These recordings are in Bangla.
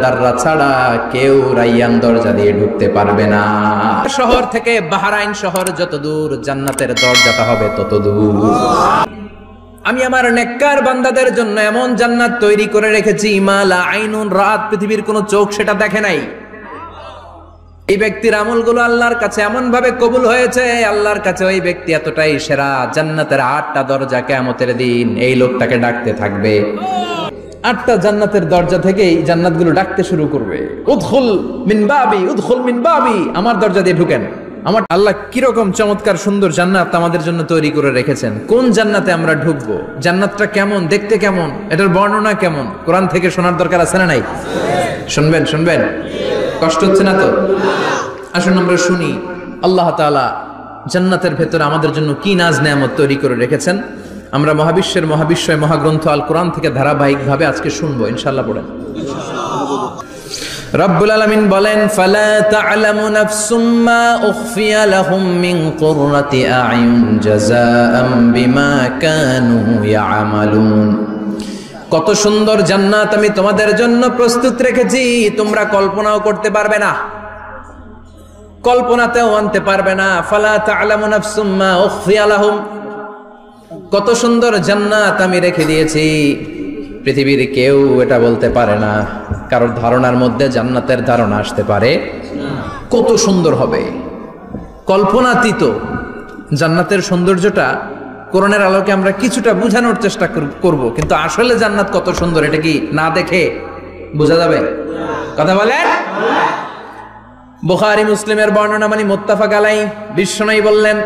দরজাদাররা ছাড়া কেউ রাইয়ান দরজা দিয়ে ঢুকতে পারবে না। শহর থেকে বাহরাইন শহর যত দূর, জান্নাতের দরজাটা হবে তত দূর। আমি আমার নেককার বান্দাদের জন্য এমন জান্নাত তৈরি করে রেখেছি, মালা আইনুন রাত, পৃথিবীর কোন চোখ সেটা দেখে নাই। এই ব্যক্তির আমলগুলো আল্লাহর কাছে এমন ভাবে কবুল হয়েছে, আল্লাহর কাছে ওই ব্যক্তি এতটাই সেরা, জান্নাতের 8টা দরজা কিয়ামতের দিন এই লোকটাকে ডাকতে থাকবে। 8টা জান্নাতের দরজা থেকেই জান্নাতগুলো ডাকতে শুরু করবে, উদখুল মিন বাবি, উদখুল মিন বাবি, আমার দরজা দিয়ে ঢুকেন। আমার আল্লাহ কিরকম চমৎকার সুন্দর জান্নাত আমাদের জন্য তৈরি করে রেখেছেন। কোন জান্নাতে আমরা ঢুকবো, জান্নাতটা কেমন, দেখতে কেমন, এটার বর্ণনা কেমন, কোরআন থেকে শোনার দরকার আছে না নাই? শুনবেন শুনবেন, কষ্ট হচ্ছে না তো? আসুন আমরা শুনি আল্লাহ তাআলা জান্নাতের ভেতরে আমাদের জন্য কি নাজ নেয়ামত তৈরি করে রেখেছেন। আমরা মহাবিশ্বের মহাবিশ্বয় মহাগ্রন্থ আল কোরআন থেকে ধারাবাহিকভাবে আজকে শুনবো ইনশাআল্লাহ। পড়েন। রব্বুল আলামিন বলেন, ফালা তা'লামু নাফসুম মা উখফিয়া লাহুম মিন কুররাতি আ'য়ুন জাযাআম বিমা কানু ইয়া'মালুন। কত সুন্দর জান্নাত আমি তোমাদের জন্য প্রস্তুত রেখেছি, তোমরা কল্পনাও করতে পারবে না, কল্পনাতেও আনতে পারবে না। ফালা তা'লামু নাফসুম মা উখফিয়া লাহুম, কত সুন্দর জান্নাত আমি রেখে দিয়েছি, পৃথিবীর কেউ এটা বলতে পারে না। কারোর ধারণার মধ্যে জান্নাতের ধারণা আসতে পারে কত সুন্দর হবে, কল্পনাতীত। জান্নাতের সৌন্দর্যটা কোরআনের আলোকে আমরা কিছুটা বোঝানোর চেষ্টা করব, কিন্তু আসলে জান্নাত কত সুন্দর এটা কি না দেখে বোঝা যাবে? কথা বলেন। বুখারী মুসলিমের বর্ণনা মানে মুত্তাফাক আলাইহি, বিশ্বনবী বললেন,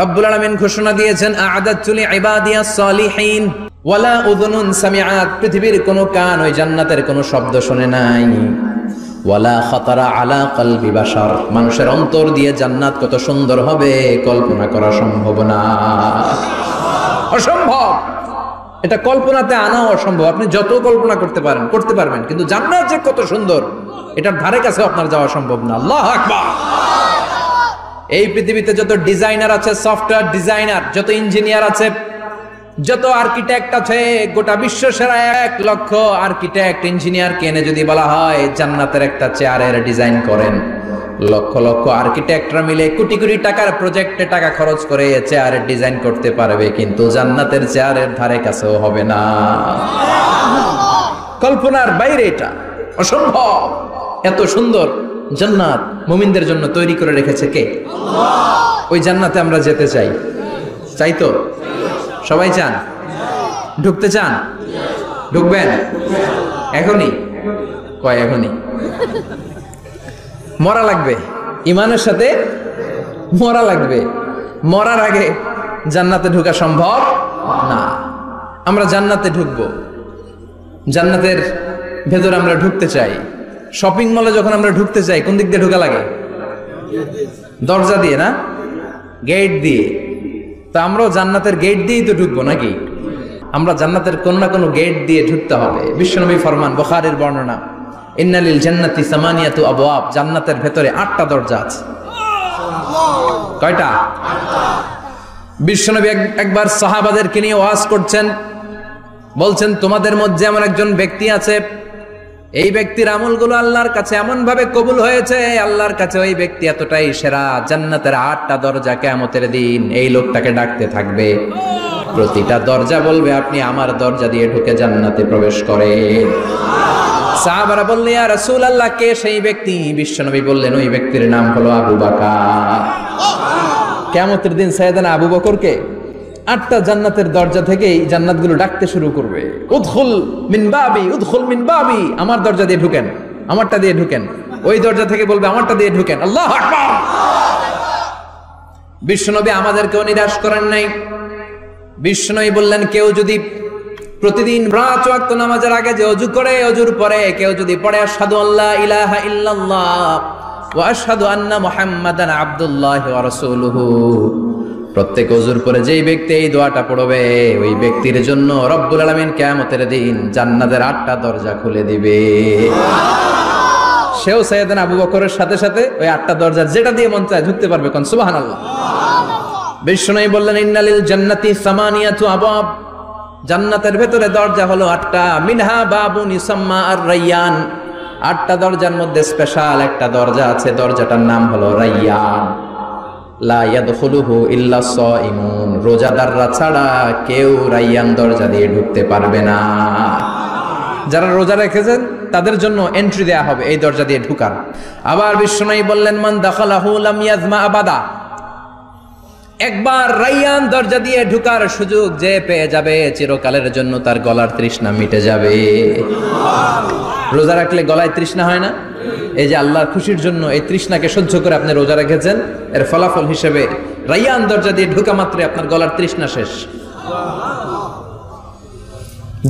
রব্বুল আলামিন ঘোষণা দিয়েছেন, আ'আদাতু লিইবাদিয়াস সালিহিন ওয়ালা উযুনুন সামিআত, পৃথিবীর কোন কান ওই জান্নাতের কোন শব্দ শুনে নাই, ওয়ালা খাতারা আলা কলবি বাশার, মানুষের অন্তর দিয়ে জান্নাত কত সুন্দর হবে কল্পনা করা সম্ভব না, অসম্ভব। এটা কল্পনাতে আনাও অসম্ভব। আপনি যত কল্পনা করতে পারবেন, কিন্তু জান্নাত যে কত সুন্দর এটার ধারে কাছে আপনার যাওয়া সম্ভব না। আল্লাহু আকবার। এই পৃথিবীতে যত ডিজাইনার আছে, সফটওয়্যার ডিজাইনার, যত ইঞ্জিনিয়ার আছে, যত আর্কিটেক্ট আছে, গোটা বিশ্ব সেরা 1 লক্ষ আর্কিটেক্ট ইঞ্জিনিয়ারকে এনে যদি বলা হয় জান্নাতের একটা চেয়ারের ডিজাইন করেন, লক্ষ লক্ষ আর্কিটেক্টরা মিলে কোটি কোটি টাকার প্রজেক্টে টাকা খরচ করে চেয়ারের ডিজাইন করতে পারবে, কিন্তু জান্নাতের চেয়ারের ধারে কাছেও হবে না। কল্পনার বাইরে, এটা অসম্ভব। এত সুন্দর জান্নাত মুমিনদের জন্য তৈরি করে রেখেছে কে? আল্লাহ। ওই জান্নাতে আমরা যেতে চাই, চাই তো? সবাই চান? ঢুকতে চান? ঢুকবেন এখনই? কয় এখনই? মরা লাগবে, ইমানের সাথে মরা লাগবে। মরার আগে জান্নাতে ঢোকা সম্ভব না। আমরা জান্নাতে ঢুকবো, জান্নাতের ভেতরে আমরা ঢুকতে চাই। শপিং মলে যখন আমরা ঢুকতে চাই কোন দিক দিয়ে ঢোকা লাগে? দরজা দিয়ে না, গেট দিয়ে। তা আমরাও জান্নাতের গেট দিয়েই তো ঢুকবো নাকি? আমরা জান্নাতের কোন না কোনো গেট দিয়ে ঢুকতে হবে। বিশ্বনবী ফরমান, বুখারীর বর্ণনা, ইন্নালিল জান্নাতি সামানিয়াতু আবওয়াব, জান্নাতের ভেতরে 8টা দরজা আছে। কয়টা? বিশ্বনবী একবার সাহাবাদেরকে নিয়ে ওয়াজ করছেন, বলছেন, তোমাদের মধ্যে এমন একজন ব্যক্তি আছে, এই ব্যক্তির আমলগুলো আল্লাহর কাছে এমন ভাবে কবুল হয়েছে, আল্লাহর কাছে ওই ব্যক্তি এতটাই সেরা, জান্নাতের 8টা দরজা কিয়ামতের দিন এই লোকটাকে ডাকতে থাকবে। প্রতিটা দরজা বলবে, আপনি আমার দরজা দিয়ে ঢুকে জান্নাতে প্রবেশ করেন। সাহাবারা বললেন, ইয়া রাসূলুল্লাহ, কে সেই ব্যক্তি? বিশ্বনবী বললেন, ওই ব্যক্তির নাম হলো আবু বকর। কিয়ামতের দিন সাইয়েদনা আবু বকরকে 8টা জান্নাতের দরজা থেকেই জান্নাতগুলো ডাকতে শুরু করবে, উদখুল মিন বাবি, উদখুল মিন বাবি, আমার দরজা দিয়ে ঢুকেন, আমারটা দিয়ে ঢুকেন। ওই দরজা থেকে বলবে, আমারটা দিয়ে ঢুকেন। আল্লাহু আকবার। বিশ্বনবী আমাদেরকেও নিরাশ করেন নাই। বিশ্বনবী বললেন, কেউ যদি প্রতিদিন 5 ওয়াক্ত নামাজের আগে যে ওযু করে, ওযুর পরে কেউ যদি পড়ে আশহাদু আল্লা ইলাহা ইল্লাল্লাহ ওয়া আশহাদু আন্না মুহাম্মাদান আবদুল্লাহি ওয়া রাসূলুহু, প্রত্যেক ওযুর পরে যেই ব্যক্তি এই দোয়াটা পড়বে, ওই ব্যক্তির জন্য রব্বুল আলামিন কিয়ামতের দিন জান্নাতের 8টা দরজা খুলে দিবে। সেও সাইয়েদনা আবু বকরের সাথে সাথে ওই 8টা দরজা যেটা দিয়ে মন চায় ঢুকতে পারবে। কোন সুবহানাল্লাহ। বিশ্বনবী বললেন, ইন্নালিল জান্নাতি সামানিয়াতু আবওয়াব, জান্নাতের ভেতরে দরজা হলো 8টা, মিনহা বাবুন ইউসাম্মা আর রায়্যান, 8টা দরজার মধ্যে স্পেশাল একটা দরজা আছে, দরজাটার নাম হলো রাইয়ান। লা ইয়াদখুলুহু ইল্লা সাইমুন, রোজাদাররা ছাড়া কেউ রাইয়ান দরজা দিয়ে ঢুকতে পারবে না। যারা রোজা রেখেছেন তাদের জন্য এন্ট্রি দেয়া হবে এই দরজা দিয়ে ঢুকার। আবার বিশ্বনবী বললেন, মান দাখালাহু লাম ইয়াজমা আবাদা, একবার রাইয়ান দরজা দিয়ে ঢুকার সুযোগ যে পেয়ে যাবে চিরকালের জন্য তার গলার তৃষ্ণা মিটে যাবে। রোজা রাখলে গলায় তৃষ্ণা হয় না? এই যে আল্লাহর খুশির জন্য এই তৃষ্ণাকে সহ্য করে আপনি রোজা রেখেছেন, এর ফলাফল হিসেবে রাইয়ান দরজা দিয়ে ঢুকা মাত্র আপনার গলার তৃষ্ণা শেষ।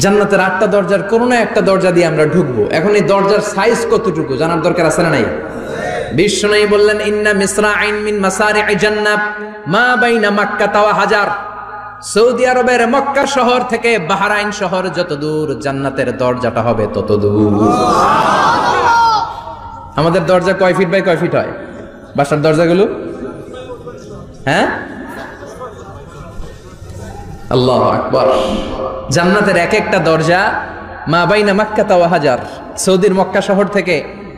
জান্নাতের 8টা দরজার কোনো না একটা দরজা দিয়ে আমরা ঢুকবো। এখন এই দরজার সাইজ কতটুকু জানার দরকার আছে না নাই? বিশ্বনবী বললেন, ইন্না মিসরাইন মিন মাসারি'i জান্নাহ মা বাইনা মাক্কা ওয়া হাজার, সৌদি আরবের মক্কা শহর থেকে বাহরাইন শহর যত দূর, জান্নাতের দরজাটা হবে তত দূর। আমাদের দরজা কয় ফিট বাই কয় ফিট হয় বাসার দরজাগুলো? হ্যাঁ, আল্লাহু আকবার। জান্নাতের এক একটা দরজা মা বাইনা মাক্কা ওয়া হাজার, সৌদির মক্কা শহর থেকে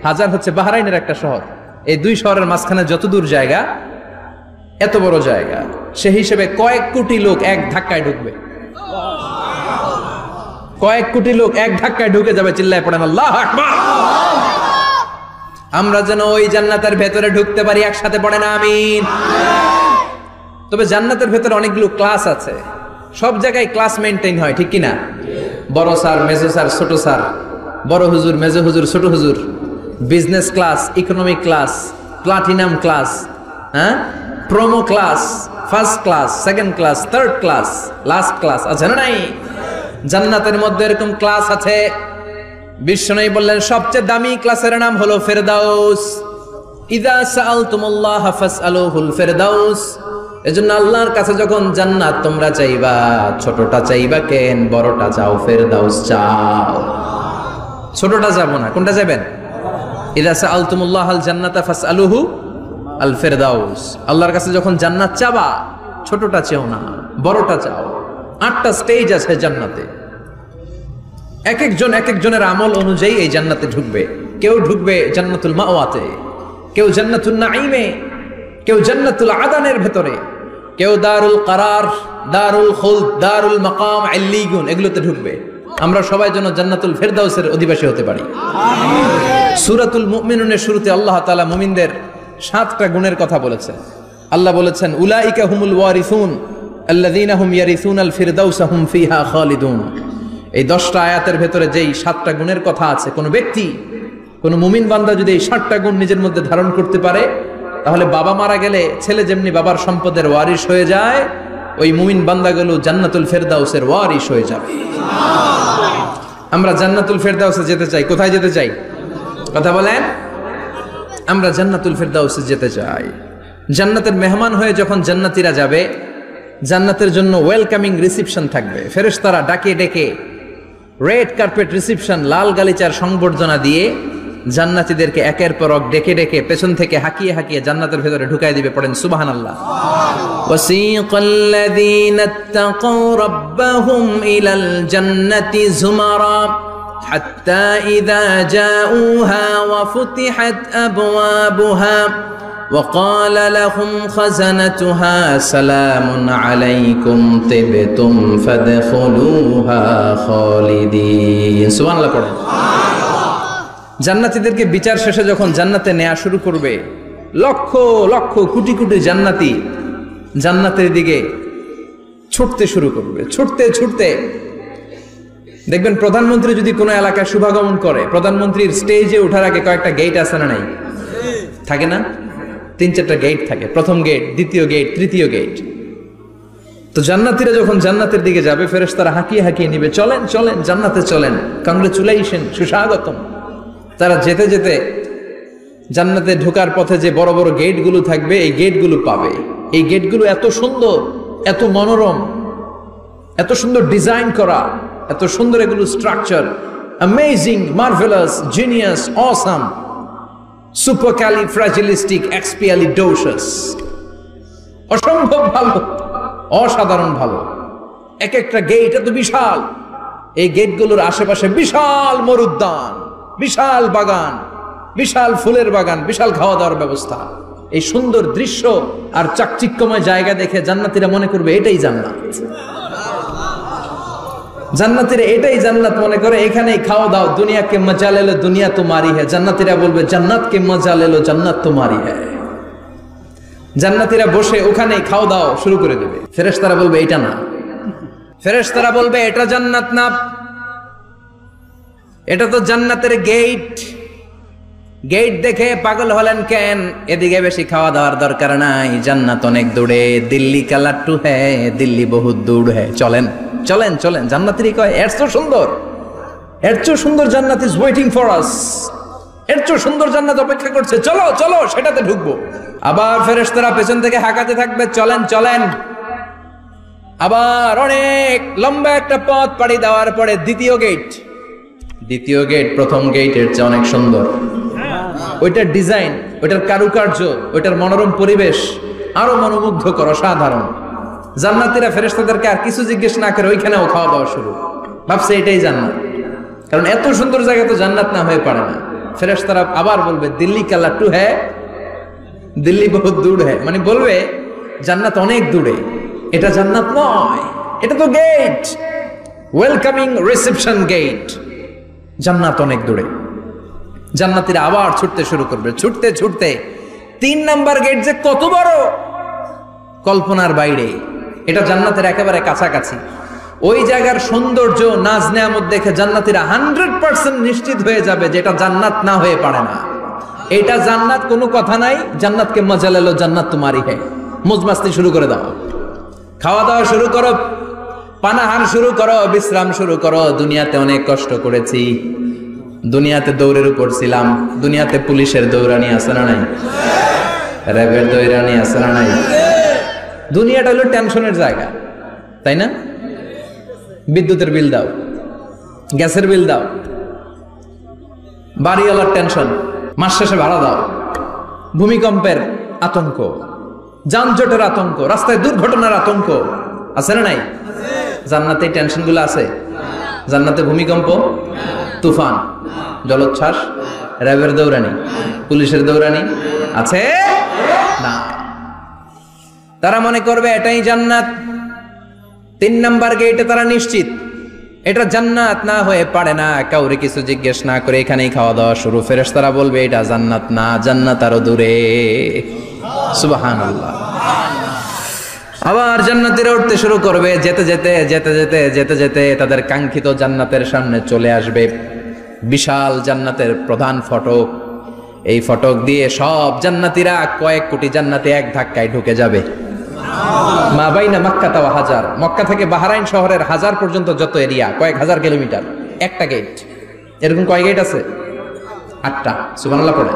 হাজার হচ্ছে বাহরাইনের একটা শহর, এই দুই শহরের মাঝখানে যত দূর জায়গা, এত বড় জায়গা, সেই হিসেবে কয়েক কোটি লোক এক ধাক্কায় ঢুকবে। কয়েক কোটি লোক এক ধাক্কায় ঢুকে যাবে। চিল্লায় পড়েন আল্লাহু আকবার। আমরা যেন ওই জান্নাতের ভেতরে ঢুকতে পারি, একসাথে পড়েন আমিন। তবে জান্নাতের ভেতরে অনেকগুলো ক্লাস আছে, সব জায়গায় ক্লাস মেনটেন হয়, ঠিক কিনা? বড় স্যার, মেজো স্যার, ছোট স্যার, বড় হুজুর, মেজো হুজুর, ছোট হুজুর, business class, economic class, platinum class, হ্যাঁ, promo class, first class, second class, third class, last class আছে না নাই? জান্নাতের মধ্যে এরকম ক্লাস আছে। বিশ্বনবী বললেন, সবচেয়ে দামি ক্লাসের নাম হলো ফেরদাউস। ইযা সাআলতুমুল্লাহ ফাসআলুহুল ফেরদাউস। এজন্য আল্লাহর কাছে যখন জান্নাত তোমরা চাইবা, ছোটটা চাইবা কেন, বড়টা চাও, ফেরদাউস চাও। ছোটটা যাবো না, কোনটা যাবেন? ইযা সাআলতুমুল্লাহাল জান্নাতা ফাসআলুহু আল ফেরদাউস। আল্লাহর কাছে যখন জান্নাত চাবা, ছোটটা চেও না, বড়টা চাও। 8টা স্টেজ আছে জান্নাতে, এক একজন এক একজনের আমল অনুযায়ী এই জান্নাতে ঢুকবে। কেউ ঢুকবে জান্নাতুল মাওয়াতে, কেউ জান্নাতুল নাঈমে, কেউ জান্নাতুল আদানের ভেতরে, কেউ দারুল কারার, দারুল খুলদ, দারুল মাকাম, আল্লিগুন, এগুলোতে ঢুকবে। আমরা সবাই যেন জান্নাতুল ফেরদাউসের অধিবাসী হতে পারি। সূরাতুল মুমিনুনের শুরুতে আল্লাহ তাআলা মুমিনদের 7টা গুণের কথা বলেছেন। আল্লাহ বলেছেন, উলাইকা হুমুল ওয়ারিসুন আল্লাযীনা হুম ইয়ারিসুনাল ফিরদাউসা হুম ফিহা খালিদুন। এই 10টা আয়াতের ভেতরে যেই 7টা গুণের কথা আছে, কোন ব্যক্তি, কোন মুমিন বান্দা যদি এই 7টা গুণ নিজের মধ্যে ধারণ করতে পারে, তাহলে বাবা মারা গেলে ছেলে যেমনি বাবার সম্পদের ওয়ারিশ হয়ে যায়, ওই মুমিন বান্দাগুলো জান্নাতুল ফেরদাউসের ওয়ারিশ হয়ে যাবে। আমরা জান্নাতুল ফেরদাউসে যেতে চাই। কোথায় যেতে চাই? কথা বলেন। আমরা জান্নাতুল ফেরদাউসে যেতে চাই। জান্নাতের মেহমান হয়ে যখন জান্নাতীরা যাবে, জান্নাতের জন্য ওয়েলকামিং রিসিপশন থাকবে। ফেরেশতারা ডাকে ডেকে রেড কার্পেট রিসিপশন, লাল গালিচার সংবর্ধনা দিয়ে জান্নাতীদেরকে একের পর এক ডেকে ডেকে পেছন থেকে হাঁকিয়ে হাঁকিয়ে জান্নাতের ভেতরে ঢুকাই দিবে। পড়েন সুবহানাল্লাহ। ওয়াসীকাল্লাযীনা ইত্তাকাউ রাব্বাহুম ইলাল জান্নাতি যুমারা হাত্তা ইযা জাউহা ওয়া ফুতিহাত আবওয়াবুহা وقال لهم خزنتها سلام عليكم طبتم فادخلوها خالدين। সুবহানাল্লাহ পড়েন। জান্নাতীদেরকে বিচার শেষে যখন জান্নাতে নেওয়া শুরু করবে, লক্ষ লক্ষ কোটি কোটি জান্নাতি জান্নাতের দিকে ছুটতে শুরু করবে। ছুটতে ছুটতে দেখবেন, প্রধানমন্ত্রী যদি কোনো এলাকায় শুভাগমন করে, প্রধানমন্ত্রীর স্টেজে ওঠার আগে কয়েকটা গেট আছে না নাই? থাকে না? 3-4টা গেট থাকে। প্রথম গেট, দ্বিতীয় গেট, তৃতীয় গেট। তো জান্নাতীরা যখন জান্নাতের দিকে যাবে, ফেরেশতারা হাঁকিয়ে হাঁকিয়ে নিবে, চলেন চলেন, জান্নাতে চলেন, কংগ্রেচুলেশন, সুস্বাগতম। তারা যেতে যেতে জান্নাতে ঢোকার পথে যে বড় বড় গেটগুলো থাকবে, এই গেটগুলো পাবে। এই গেটগুলো এত সুন্দর, এত মনোরম, এত সুন্দর ডিজাইন করা, এত সুন্দর এগুলো structure, amazing, marvellous, genius, awesome, supercalifragilisticexpialidocious, অসম্ভব ভালো, অসাধারণ ভালো। এক একটা গেট এত বিশাল। এই গেটগুলোর আশেপাশে বিশাল মরুদ্যান, বিশাল বাগান, বিশাল ফুলের বাগান, বিশাল খাওয়া দাওয়ার ব্যবস্থা। এই সুন্দর দৃশ্য আর চাকচিক্যময় জায়গা দেখে জান্নাতীরা মনে করবে এটাই জান্নাত। জান্নাতীরা এটাই জান্নাত মনে করে, এখানেই খাওয়া দাও। দুনিয়া কে মজা লে লো দুনিয়া তোমারি হ্যায়। জান্নাতীরা বলবে জান্নাত কে মজা লে লো জান্নাত তোমারি হ্যায়। জান্নাতীরা বসে ওখানেই খাওয়া দাও শুরু করে দেবে। ফেরেশতারা বলবে এটা না, ফেরেশতারা বলবে এটা জান্নাত না, এটা তো জান্নাতের গেট। গেট দেখে পাগল হলেন কেন? এদিকে বেশি খাওয়া দাওয়ার দরকার নাই, জান্নাত অনেক দূরে। দিল্লি কা লাট্টু হ্যায়, দিল্লি বহুত দূর হ্যায়। চলেন চলেন চলেন। জান্নাতীরা কয় এর চেয়ে সুন্দর, এর চেয়ে সুন্দর জান্নাত ইজ ওয়েটিং ফর আস। এর চেয়ে সুন্দর জান্নাত অপেক্ষা করছে, চলো চলো সেটাতে ঢুকবো। আবার ফেরেশতারা পেছন থেকে হাঁকাতে থাকবে, চলেন চলেন। আবার অনেক লম্বা একটা পথ পাড়ি দেওয়ার পরে দ্বিতীয় গেট। দ্বিতীয় গেট প্রথম গেটের চেয়ে অনেক সুন্দর। ওইটার ডিজাইন, ওইটার কারুকার্য, ওইটার মনোরম পরিবেশ আরো মনোমুগ্ধকর, অসাধারণ। জান্নাতীরা ফেরেশতাদেরকে আর কিছু জিজ্ঞেস না করে ওইখানেও খাওয়া দাওয়া শুরু। ভাবছে এটাই জান্নাত, কারণ এত সুন্দর জায়গা তো জান্নাত না হয়ে পারে না। ফেরেশতারা আবার বলবে দিল্লি কা লাট্টু হ্যায়, দিল্লি বহুত দূর হ্যায়। মানে বলবে জান্নাত অনেক দূরে, এটা জান্নাত নয়, এটা তো গেট, ওয়েলকামিং রিসেপশন গেট। জান্নাত অনেক দূরে। জান্নাতীরা আবার ছুটতে শুরু করবে, ছুটতে ছুটতে 3 নাম্বার গেট যে কত বড়, কল্পনার বাইরে। এটা জান্নাতের একেবারে কাছাকাছি। ওই জায়গার সৌন্দর্য, নাজ নেয়ামত দেখে জান্নাতীরা 100% নিশ্চিত হয়ে যাবে যে এটা জান্নাত না হয়ে পারে না। এটা জান্নাত, কোনো কথা নাই। জান্নাতকে মজা লেলো জান্নাত তোমারি হ্যায়। মজমাস্তি শুরু করে দাও, খাওয়া দাওয়া শুরু করো, পানাহার শুরু করো, বিশ্রাম শুরু করো। দুনিয়াতে অনেক কষ্ট করেছি, দুনিয়াতে দৌড়ের উপর ছিলাম, দুনিয়াতে পুলিশের দৌড়ানি আছে না নাই, র্যাবের দৌড়ানি আছে না নাই। দুনিয়াটা হলো টেনশনের জায়গা, তাই না? বিদ্যুতের বিল দাও, গ্যাসের বিল দাও, বাড়িওয়ালার টেনশন, মাস শেষে ভাড়া দাও, ভূমিকম্পের আতঙ্ক, যানজটের আতঙ্ক, রাস্তায় দুর্ঘটনার আতঙ্ক আছে না নাই? জান্নাতে এই টেনশনগুলো আছে? জান্নাতে ভূমিকম্প, তুফান, জলোচ্ছ্বাস, র্যাবের দৌড়ানি, পুলিশের দৌড়ানি আছে না। তারা মনে করবে এটাই জান্নাত। 3 নাম্বার গেটে তারা নিশ্চিত এটা জান্নাত না হয়ে পারে না। কাউরে কিছু জিজ্ঞেস না করে এখানেই খাওয়া দাওয়া শুরু। ফেরেশতারা বলবে এটা জান্নাত না, জান্নাত আরো দূরে। সুবহানাল্লাহ। আবার জান্নাতীরা উঠতে শুরু করবে, যেতে যেতে যেতে যেতে যেতে যেতে তাদের কাঙ্ক্ষিত জান্নাতের সামনে চলে আসবে। বিশাল জান্নাতের প্রধান ফটক। এই ফটক দিয়ে সব জান্নাতীরা, কয়েক কোটি জান্নাতে এক ধাক্কায় ঢুকে যাবে। মা বাইনা মক্কা ওয়া হাজার, মক্কা থেকে বাহরাইন শহরের হাজার পর্যন্ত যত এরিয়া, কয়েক হাজার কিলোমিটার, একটা গেট। এরকম কয় গেট আছে? 8টা। সুবহানাল্লাহ পড়ে।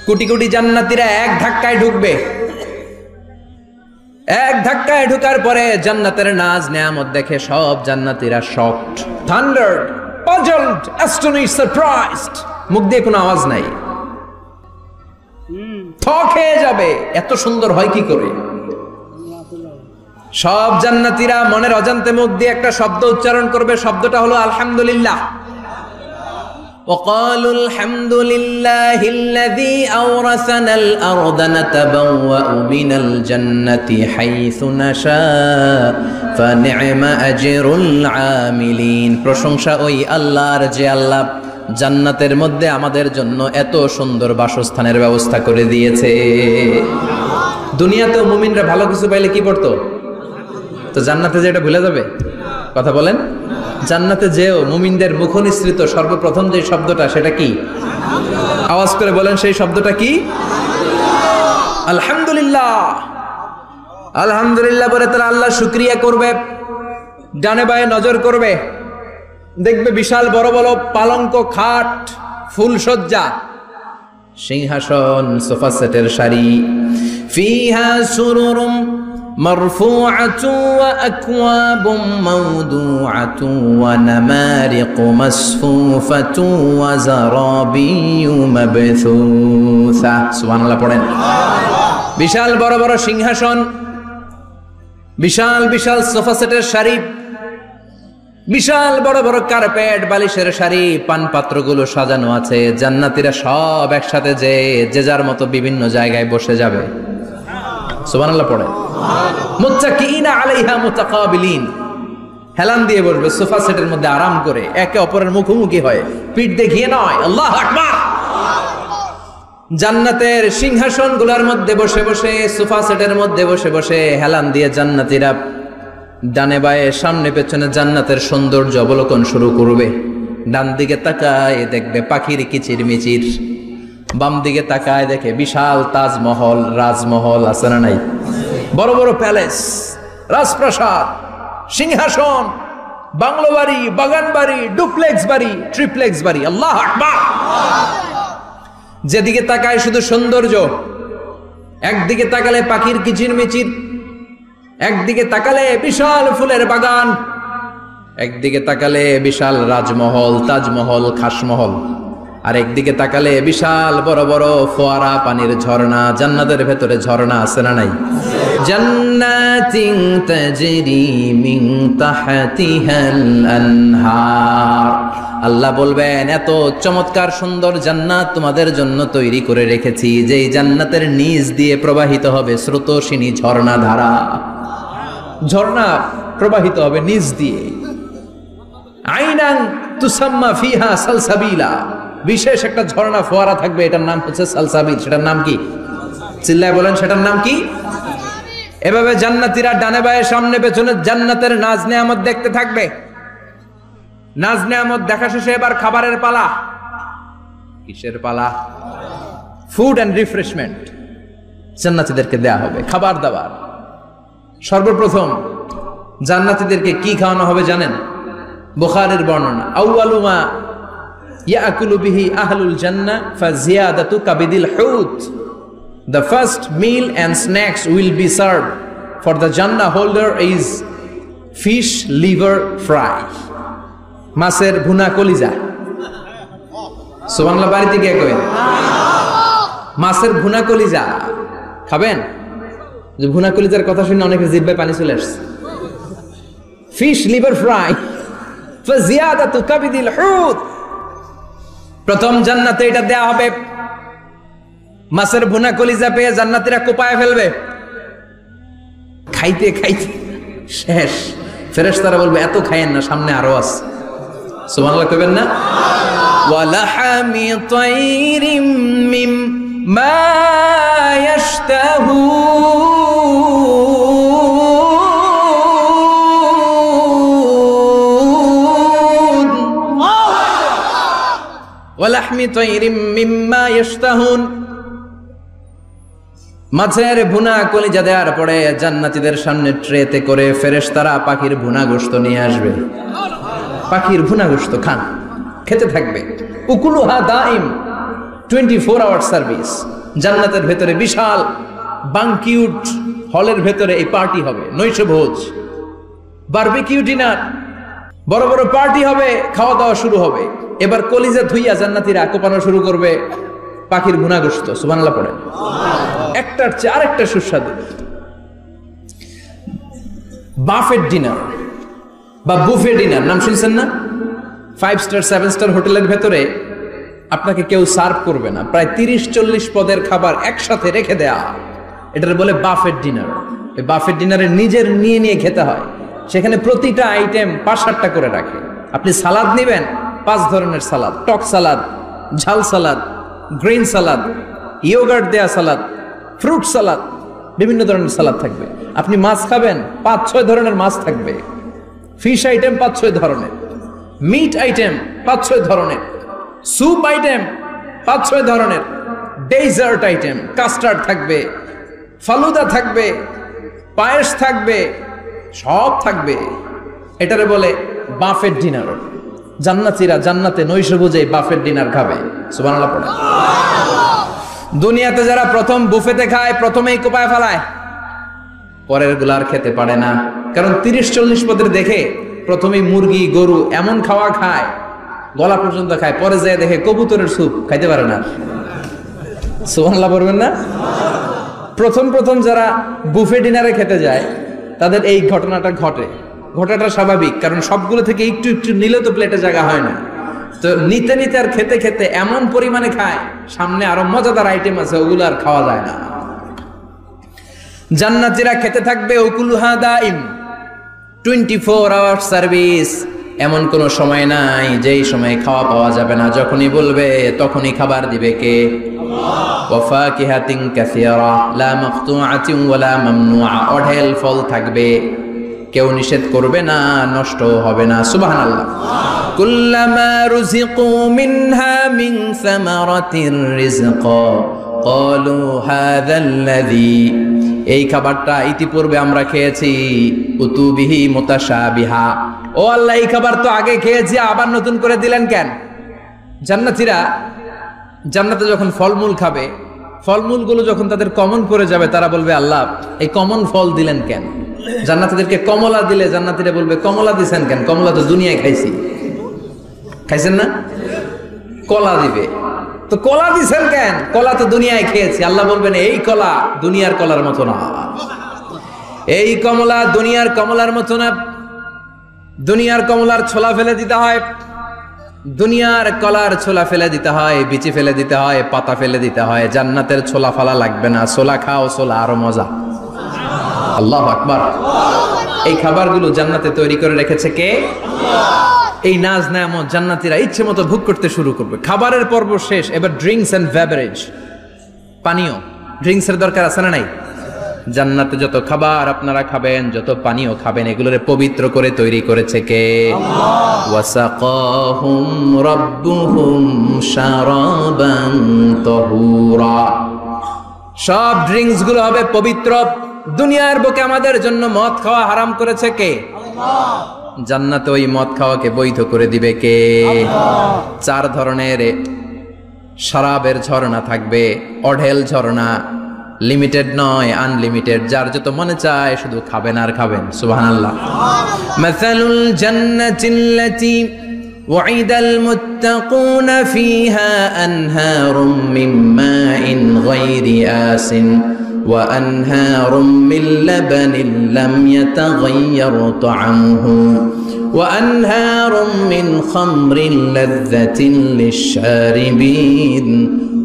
কোটি কোটি জান্নাতীরা এক ধাক্কায় ঢুকবে। এক ধাক্কায় ঢুকার পরে জান্নাতের নাজ নেয়ামত দেখে সব জান্নাতীরা শকড, থান্ডার্ড, পাজলড, অ্যাস্টনিশড, সারপ্রাইজড। মুখ দিয়ে কোনো আওয়াজ নাই, থ খেয়ে যাবে। এত সুন্দর হয় কি করে? সব জান্নাতীরা মনের অজান্তে মুখ দিয়ে একটা শব্দ উচ্চারণ করবে। শব্দটা হলো আলহামদুলিল্লাহ। وقالوا الحمد لله الذي أورثنا الأرض نتبوأ من الجنة حيث نشاء فنعم أجر العاملين। প্রশংসা ওই আল্লাহর যে আল্লাহ জান্নাতের মধ্যে আমাদের জন্য এত সুন্দর বাসস্থানের ব্যবস্থা করে দিয়েছে। দুনিয়াতেও মুমিনরা ভালো কিছু পাইলে কি করতো? তো জান্নাতে যে এটা ভুলে যাবে? কথা বলেন। জান্নাতে যেও মুমিনদের মুখ নিঃসৃত সর্বপ্রথম যে শব্দটা, সেটা কি? আওয়াজ করে বলেন, সেই শব্দটা কি? আলহামদুলিল্লাহ। আলহামদুলিল্লাহ বলে তারা আল্লাহ শুকরিয়া করবে। ডানে বায়ে নজর করবে, দেখবে বিশাল বড় বড় পালঙ্ক, খাট, ফুলসজ্জা, সিংহাসন, সোফা সেটের সারি। ফিহা সুরুরুম মারফুআতু ওয়া আকওয়াবুম মাওদুআতু ওয়া নামারিকু মাসফুফাতু ওয়া যারাবিয়্যু মাবথুসা। সুবহানাল্লাহ পড়েন। বিশাল বড় বড় সিংহাসন, বিশাল বিশাল সোফা সেটের সারি, বিশাল বড় বড় কার্পেট, বালিশের শাড়ি, পান পাত্রগুলো সাজানো আছে। জান্নাতীরা সব একসাথে যে যার মতো বিভিন্ন জায়গায় বসে যাবে। সুবহানাল্লাহ পড়ে। মুত্তাকিইনা আলাইহা মুতাকাবিলিন, হেলান দিয়ে বসবে সোফা সেটের মধ্যে আরাম করে, একে অপরের মুখোমুখি হয়ে, পিঠ দেখিয়ে নয়। আল্লাহু আকবার। জান্নাতের সিংহাসনগুলোর মধ্যে বসে বসে, সোফা সেটের মধ্যে বসে বসে হেলান দিয়ে জান্নাতীরা ডানে বায়ে সামনে পেছনে জান্নাতের সৌন্দর্য অবলোকন শুরু করবে। ডান দিকে তাকায় দেখবে পাখির কিচির মিচির, বাম দিকে তাকায় দেখে বিশাল তাজমহল, রাজমহল আছে না নাই, বড় বড় প্যালেস, রাজপ্রাসাদ, সিংহাসন, বাংলো বাড়ি, বাগান বাড়ি, ডুপ্লেক্স বাড়ি, ট্রিপ্লেক্স বাড়ি। আল্লাহু আকবার। যেদিকে তাকায় শুধু সৌন্দর্য। একদিকে তাকালে পাখির কিচির মিচির, একদিকে তাকালে বিশাল ফুলের বাগান, একদিকে তাকালে বিশাল রাজমহল, তাজমহল, খাসমহল, আর একদিকে তাকালে বিশাল বড় বড় ফোয়ারা, পানির ঝর্ণা। জান্নাতের ভেতরে ঝর্ণা আছে না নাই? জান্নাতিন তাজরি মিন তাহতিহাল আনহার। আল্লাহ বলবেন, এত চমৎকার সুন্দর জান্নাত তোমাদের জন্য তৈরি করে রেখেছি, যেই জান্নাতের নিচ দিয়ে প্রবাহিত হবে স্রোতস্বিনী ঝর্ণা ধারা। ঝর্ণা প্রবাহিত হবে নিচ দিয়ে। আইনান তুসাম্মা ফিহা সালসাবিলা, বিশেষ একটা ঝর্ণা ফোয়ারা থাকবে, এটার নাম হচ্ছে সালসাবিল। সেটার নাম কি? চিল্লায় বলেন, সেটার নাম কি? এভাবে জান্নাতীরা ডানে বায়ে সামনে পেছনে জান্নাতের নাজ নেয়ামত দেখতে থাকবে। নাজ নেয়ামত দেখা শেষে এবার খাবারের পালা। কিসের পালা? ফুড এন্ড রিফ্রেশমেন্ট জান্নাতীদেরকে দেয়া হবে, খাবার দাবার। সর্বপ্রথম জান্নাতীদেরকে কি খাওয়ানো হবে জানেন? বুখারীর বর্ণনা, আউয়ালু মা ইয়াকুলু বিহি আহলুল জান্নাহ ফাজিয়াদাতু কাবিদিল হুত। The first meal and snacks will be served for the Jannah holder is fish liver fry, মাছের ভুনা কলিজা। সুবহানাল্লাহ, বাড়িতে গিয়ে কইন মাছের ভুনা কলিজা খাবেন। যে ভুনা কলিজার কথা শুনে অনেকের জিহ্বায় পানি চলে আসছে। ফিশ লিভার ফ্রাই ফাজিয়াদাতু কাবিদিল হুত, প্রথম জান্নাতে এটা দেয়া হবে। মাছের ভুনা কলিজা পেয়ে জান্নাতীরা কোপায় ফেলবে, খাইতে খাইতে শেষ। ফেরেশতারা বলবে, এত খায়েন না, সামনে আরো আছে। সুবহানাল্লাহ কইবেন না? ওয়া লাহামি তাইরিম মিম্মা ইয়াশতাহুন, ওয়া লাহমি তাইরিম মিম্মা ইয়াশতাহুন। মাছের ভুনা কলিজা দেওয়ার পরে জান্নাতীদের সামনে ট্রেতে করে ফেরেশতারা পাখির ভুনা গোশত নিয়ে আসবে। পাখির ভুনা গোশত খান, খেতে থাকবে। উকুলুহা দাইম, 24 আওয়ার সার্ভিস। জান্নাতের ভেতরে বিশাল বানকিউট হলের ভেতরে এই পার্টি হবে, নৈশভোজ, বারবিকিউ ডিনার, বড় বড় পার্টি হবে, খাওয়া দাওয়া শুরু হবে। এবার কলিজা ধুইয়া জান্নাতীরা কোপানো শুরু করবে পাখির ভুনা গোশত। সুবহানাল্লাহ পড়ে। একটার চেয়ে আরেকটা সুস্বাদু। বাফেট ডিনার বা বুফে ডিনার নাম শুনছেন না? 5 স্টার 7 স্টার হোটেলের ভেতরে আপনাকে কেউ সার্ভ করবে না, প্রায় 30-40 পদের খাবার একসাথে রেখে দেয়া, এটার বলে বাফেট ডিনার। এই বাফেট ডিনারে নিজের নিয়ে নিয়ে খেতে হয়। সেখানে প্রতিটা আইটেম 5-7টা করে রাখে। আপনি সালাদ নেবেন, 5 ধরনের সালাদ, টক সালাদ, ঝাল সালাদ, গ্রিন সালাদ, ইয়োগার্ট দেয়া সালাদ, ফ্রুট সালাদ, বিভিন্ন ধরনের সালাদ থাকবে। আপনি মাছ খাবেন, 5-6 ধরনের মাছ থাকবে। ফিশ আইটেম 5-6 ধরনের, মিট আইটেম 5-6 ধরনের, স্যুপ আইটেম 5-6 ধরনের, ডেজার্ট আইটেম, কাস্টার্ড থাকবে, ফালুদা থাকবে, পায়েস থাকবে, সব থাকবে। এটারে বলে বাফেট ডিনার। জান্নাতীরা জান্নাতে নৈশভোজে বাফেট ডিনার খাবে। সুবহানাল্লাহ পড়ে। দুনিয়াতে যারা প্রথম বুফেতে খায়, প্রথমেই কোপায় ফেলায়, পরের গুলার খেতে পারে না। কারণ 30-40 পদের দেখে প্রথমেই মুরগি, গরু এমন খাওয়া খায়, গলা পর্যন্ত খায়, পরে যায় দেখে কবুতরের স্যুপ, খাইতে পারে না। সুবহানাল্লাহ বলবেন না? প্রথম যারা বুফে ডিনারে খেতে যায় তাদের এই ঘটনাটা ঘটে। ঘটাটা স্বাভাবিক, কারণ সবগুলো থেকে একটু একটু নিলে তো প্লেটে জায়গা হয় না। তো নিতে নিতে আর খেতে খেতে এমন পরিমাণে খায়, সামনে আরো মজাদার আইটেম আছে, ওগুলো আর খাওয়া যায় না। জান্নাতীরা খেতে থাকবে উকুলুহা দাইম, 24 আওয়ার সার্ভিস। এমন কোন সময় নাই যেই সময় খাওয়া পাওয়া যাবে না, যখনই বলবে তখনই খাবার দিবে কে? আল্লাহ। ওয়া ফাকিহাতিন কাসীরা লা মাকতুআতিন ওয়ালা মামনুআ, অঢেল ফল থাকবে, কেউ নিষেধ করবে না, নষ্ট হবে না। সুবহানাল্লাহ। কুল্লামা রুজিকু মিনহা মিন সামারাতির রিজকা ক্বালু হাযাল্লাযী, এই খাবারটা ইতিপূর্বে আমরা খেয়েছি, উতুবিহি মুতাশাবিহা, ও আল্লাহ এই খাবার তো আগে খেয়েছি, আবার নতুন করে দিলেন কেন? জান্নাতীরা জান্নাতে যখন ফলমূল খাবে, ফলমূলগুলো যখন তাদের কমন পড়ে যাবে, তারা বলবে আল্লাহ এই কমন ফল দিলেন কেন? জান্নাতীদেরকে কমলা দিলে জান্নাতীরা বলবে কমলা দিছেন কেন? কমলা তো দুনিয়ায় খাইছি। খাইছেন না? কলা দিবে, তো কলা দিছেন কেন? কলা তো দুনিয়ায় খেয়েছি। আল্লাহ বলবেন এই কলা দুনিয়ার কলার মতো না, এই কমলা দুনিয়ার কমলার মতো না। দুনিয়ার কমলার ছোলা ফেলে দিতে হয়, দুনিয়ার কলার ছোলা ফেলে দিতে হয়, বিচি ফেলে দিতে হয়, পাতা ফেলে দিতে হয়। জান্নাতের ছোলা ফালা লাগবে না, ছোলা খাও, ছোলা আরো মজা। আল্লাহু আকবার। এই খাবারগুলো জান্নাতে তৈরি করে রেখেছে কে? এই নাজ নেয়ামত জান্নাতীরা ইচ্ছে মতো ভোগ করতে শুরু করবে। খাবারের পর্ব শেষ, এবার ড্রিঙ্কস এন্ড বেভারেজ, পানীয়। ড্রিঙ্কস এর দরকার আছে না নাই? জান্নাতে যত খাবার আপনারা খাবেন, যত পানীয় খাবেন, এগুলোরে পবিত্র করে তৈরি করেছে কে? আল্লাহ। ওয়াসাকাহুম রাব্বুহুম শারাবান তাহুরা, সব ড্রিঙ্কস গুলো হবে পবিত্র। দুনিয়ার বুকে আমাদের জন্য মদ খাওয়া হারাম করেছে কে? আল্লাহ। জান্নাতে ওই মদ খাওয়াকে বৈধ করে দিবে কে? আল্লাহ। 4 ধরনের শরাবের ঝর্ণা থাকবে, অঢেল ঝর্ণা, লিমিটেড নয়, আনলিমিটেড। যার যত মনে চায় শুধু খাবেন আর খাবেন। সুবহানাল্লাহ। মাসালুল জান্নাতিল্লাতী ওয়াইদাল মুত্তাকুনা ফীহা আনহারুম মিন মাইন গায়রি আসিন ওয়া আনহারুম মিন লাবানিন লাম ইয়াতাগায়্যার তা'আমুহু ওয়া আনহারুম মিন খামরিন লাযযাতিন লিশ-শারিবিন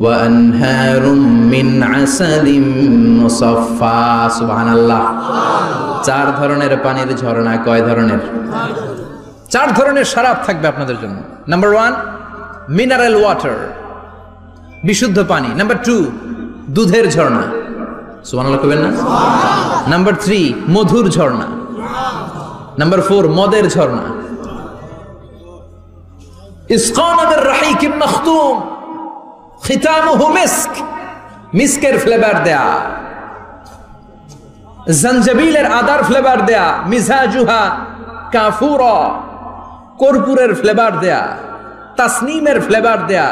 ওয়া আনহারুম মিন আসালিম মুসাফফা। সুবহানাল্লাহ। 4 ধরনের পানির ঝর্ণা। কয় ধরনের? 4 ধরনের শরাব থাকবে আপনাদের জন্য। নাম্বার 1 মিনারেল ওয়াটার, বিশুদ্ধ পানি। নাম্বার 2 দুধের ঝর্ণা। সুবহানাল্লাহ কইবেন না? নাম্বার 3 মধুর ঝর্ণা। নাম্বার 4 মদের ঝর্ণা। ইসকানা বির রাহিকিম মাখতুম খিতামুহু মিস্ক, মিস্কের ফ্লেভার দেয়া, জঞ্জাবিলের আদার ফ্লেভার দেয়া, মিজাজুহা কাফুরা, কর্পূরের ফ্লেভার দেয়া, তাসনিমের ফ্লেভার দেয়া,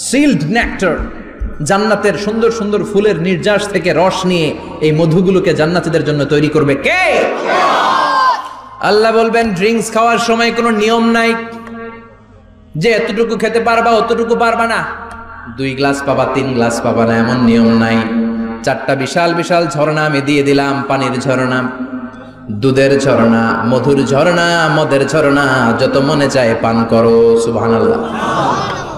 সিল্ড নেক্টার, জান্নাতের সুন্দর সুন্দর ফুলের নির্যাস থেকে রস নিয়ে এই মধুগুলোকে জান্নাতীদের জন্য তৈরি করবে কে? আল্লাহ বলবেন ড্রিঙ্কস খাওয়ার সময় কোনো নিয়ম নাই যে এতটুকু খেতে পারবা অতটুকু পারবা না, 2 গ্লাস পাবা 3 গ্লাস পাবা না, এমন নিয়ম নাই। 4টা বিশাল বিশাল ঝর্ণা আমি দিয়ে দিলাম, পানির ঝর্ণা, দুধের ঝর্ণা, মধুর ঝর্ণা, মদের ঝর্ণা, যত মনে চায় পান করো। সুবহানাল্লাহ।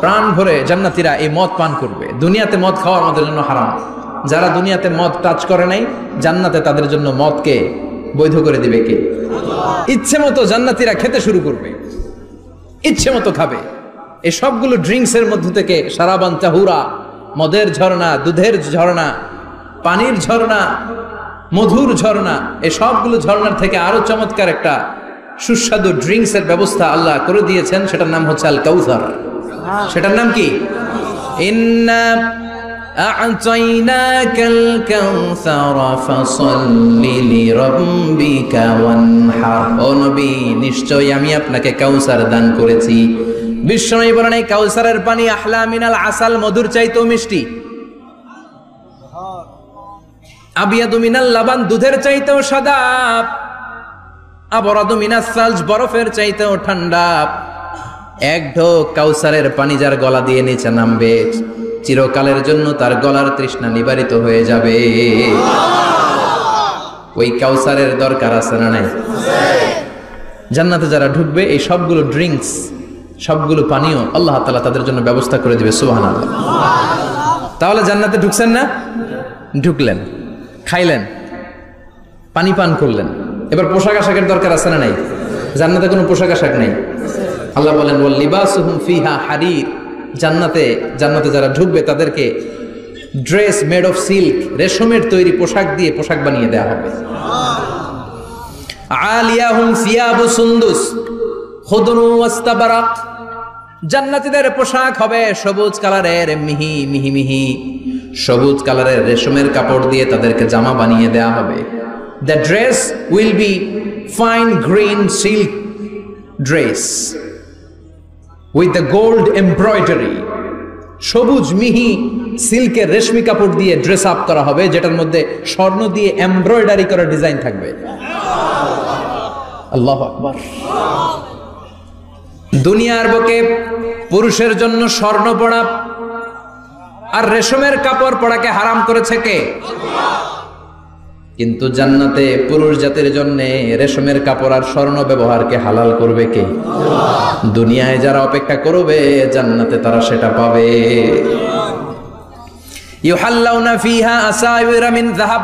প্রাণ ভরে জান্নাতীরা এই মদ পান করবে। দুনিয়াতে মদ খাওয়া আমাদের জন্য হারাম। যারা দুনিয়াতে মদ টাচ করে নাই, জান্নাতে তাদের জন্য মদকে বৈধ করে দিবে কে? ইচ্ছে মতো জান্নাতীরা খেতে শুরু করবে, ইচ্ছে মতো খাবে। এই সবগুলো ড্রিঙ্কস এর মধ্য থেকে শারাবান তাহুরা, মদের ঝর্ণা, দুধের ঝর্ণা, পানির ঝর্ণা, মধুর ঝর্ণা, এই সবগুলো ঝর্ণার থেকে আরো চমৎকার একটা সুস্বাদু ড্রিঙ্কস এর ব্যবস্থা আল্লাহ করে দিয়েছেন। সেটার নাম হচ্ছে আল কাউসার। সেটার নাম কি? ইন্না আ'তাইনাকাল কাউসার ফাসাল্লি লিরাব্বিকা ওয়ানহার। ও নবী, নিশ্চয়ই আমি আপনাকে কাউসার দান করেছি। বিশ্বনবী বলেন এই কাউসারের পানি আহলা মিনাল আসাল, মধুর চাইতেও মিষ্টি। আবিয়াদু মিনাল লাবান, দুধের চাইতেও সাদা। আবরাদু মিনাস সালজ, বরফের চাইতেও ঠান্ডা। এক ঢোক কাউসারের পানি যার গলা দিয়ে নিচে নামবে, চিরকালের জন্য তার গলার তৃষ্ণা নিবারিত হয়ে যাবে। ওই কাউসারের দরকার আছে না নাই? জান্নাতে যারা ঢুকবে এই সবগুলো ড্রিঙ্কস, সবগুলো পানীয় আল্লাহ তাআলা তাদের জন্য ব্যবস্থা করে দিবে। সুবহানাল্লাহ। তাহলে জান্নাতে ঢুকছেন না? ঢুকলেন, খাইলেন, পানি পান করলেন, এবার পোশাক আশাকের দরকার আছে না নাই? জান্নাতে কোনো পোশাক আশাক নেই। আল্লাহ বলেন ওয়াল লিবাসুহুম ফিহা হারির, জান্নাতে যারা ঢুকবে তাদেরকে ড্রেস মেড অফ সিল্ক, রেশমের তৈরি পোশাক দিয়ে পোশাক বানিয়ে দেওয়া হবে। আলিয়াহুম সিয়াবু সুন্দুস খুদরু ওয়াস্তাবরাক, জান্নাতীদের পোশাক হবে সবুজ কালারের, মিহি মিহি মিহি সবুজ কালারের রেশমের কাপড় দিয়ে তাদেরকে জামা বানিয়ে দেওয়া হবে। The dress will be fine green silk dress with the gold embroidery, সবুজ মিহি সিল্কের রেশমি কাপড় দিয়ে ড্রেস আপ করা হবে, যেটার মধ্যে স্বর্ণ দিয়ে এমব্রয়ডারি করা ডিজাইন থাকবে। আল্লাহু আকবার। দুনিয়ার বুকে পুরুষের জন্য স্বর্ণ পরা আর রেশমের কাপড় পরাকে হারাম করেছে কে? কিন্তু জান্নাতে পুরুষ জাতির জন্য রেশমের কাপড় আর স্বর্ণ ব্যবহারকে হালাল করবে কে? দুনিয়ায় যারা অপেক্ষা করবে জান্নাতে তারা সেটা পাবে। ইউহাল্লাউনা ফিহা আসাইরা মিন যাহাব,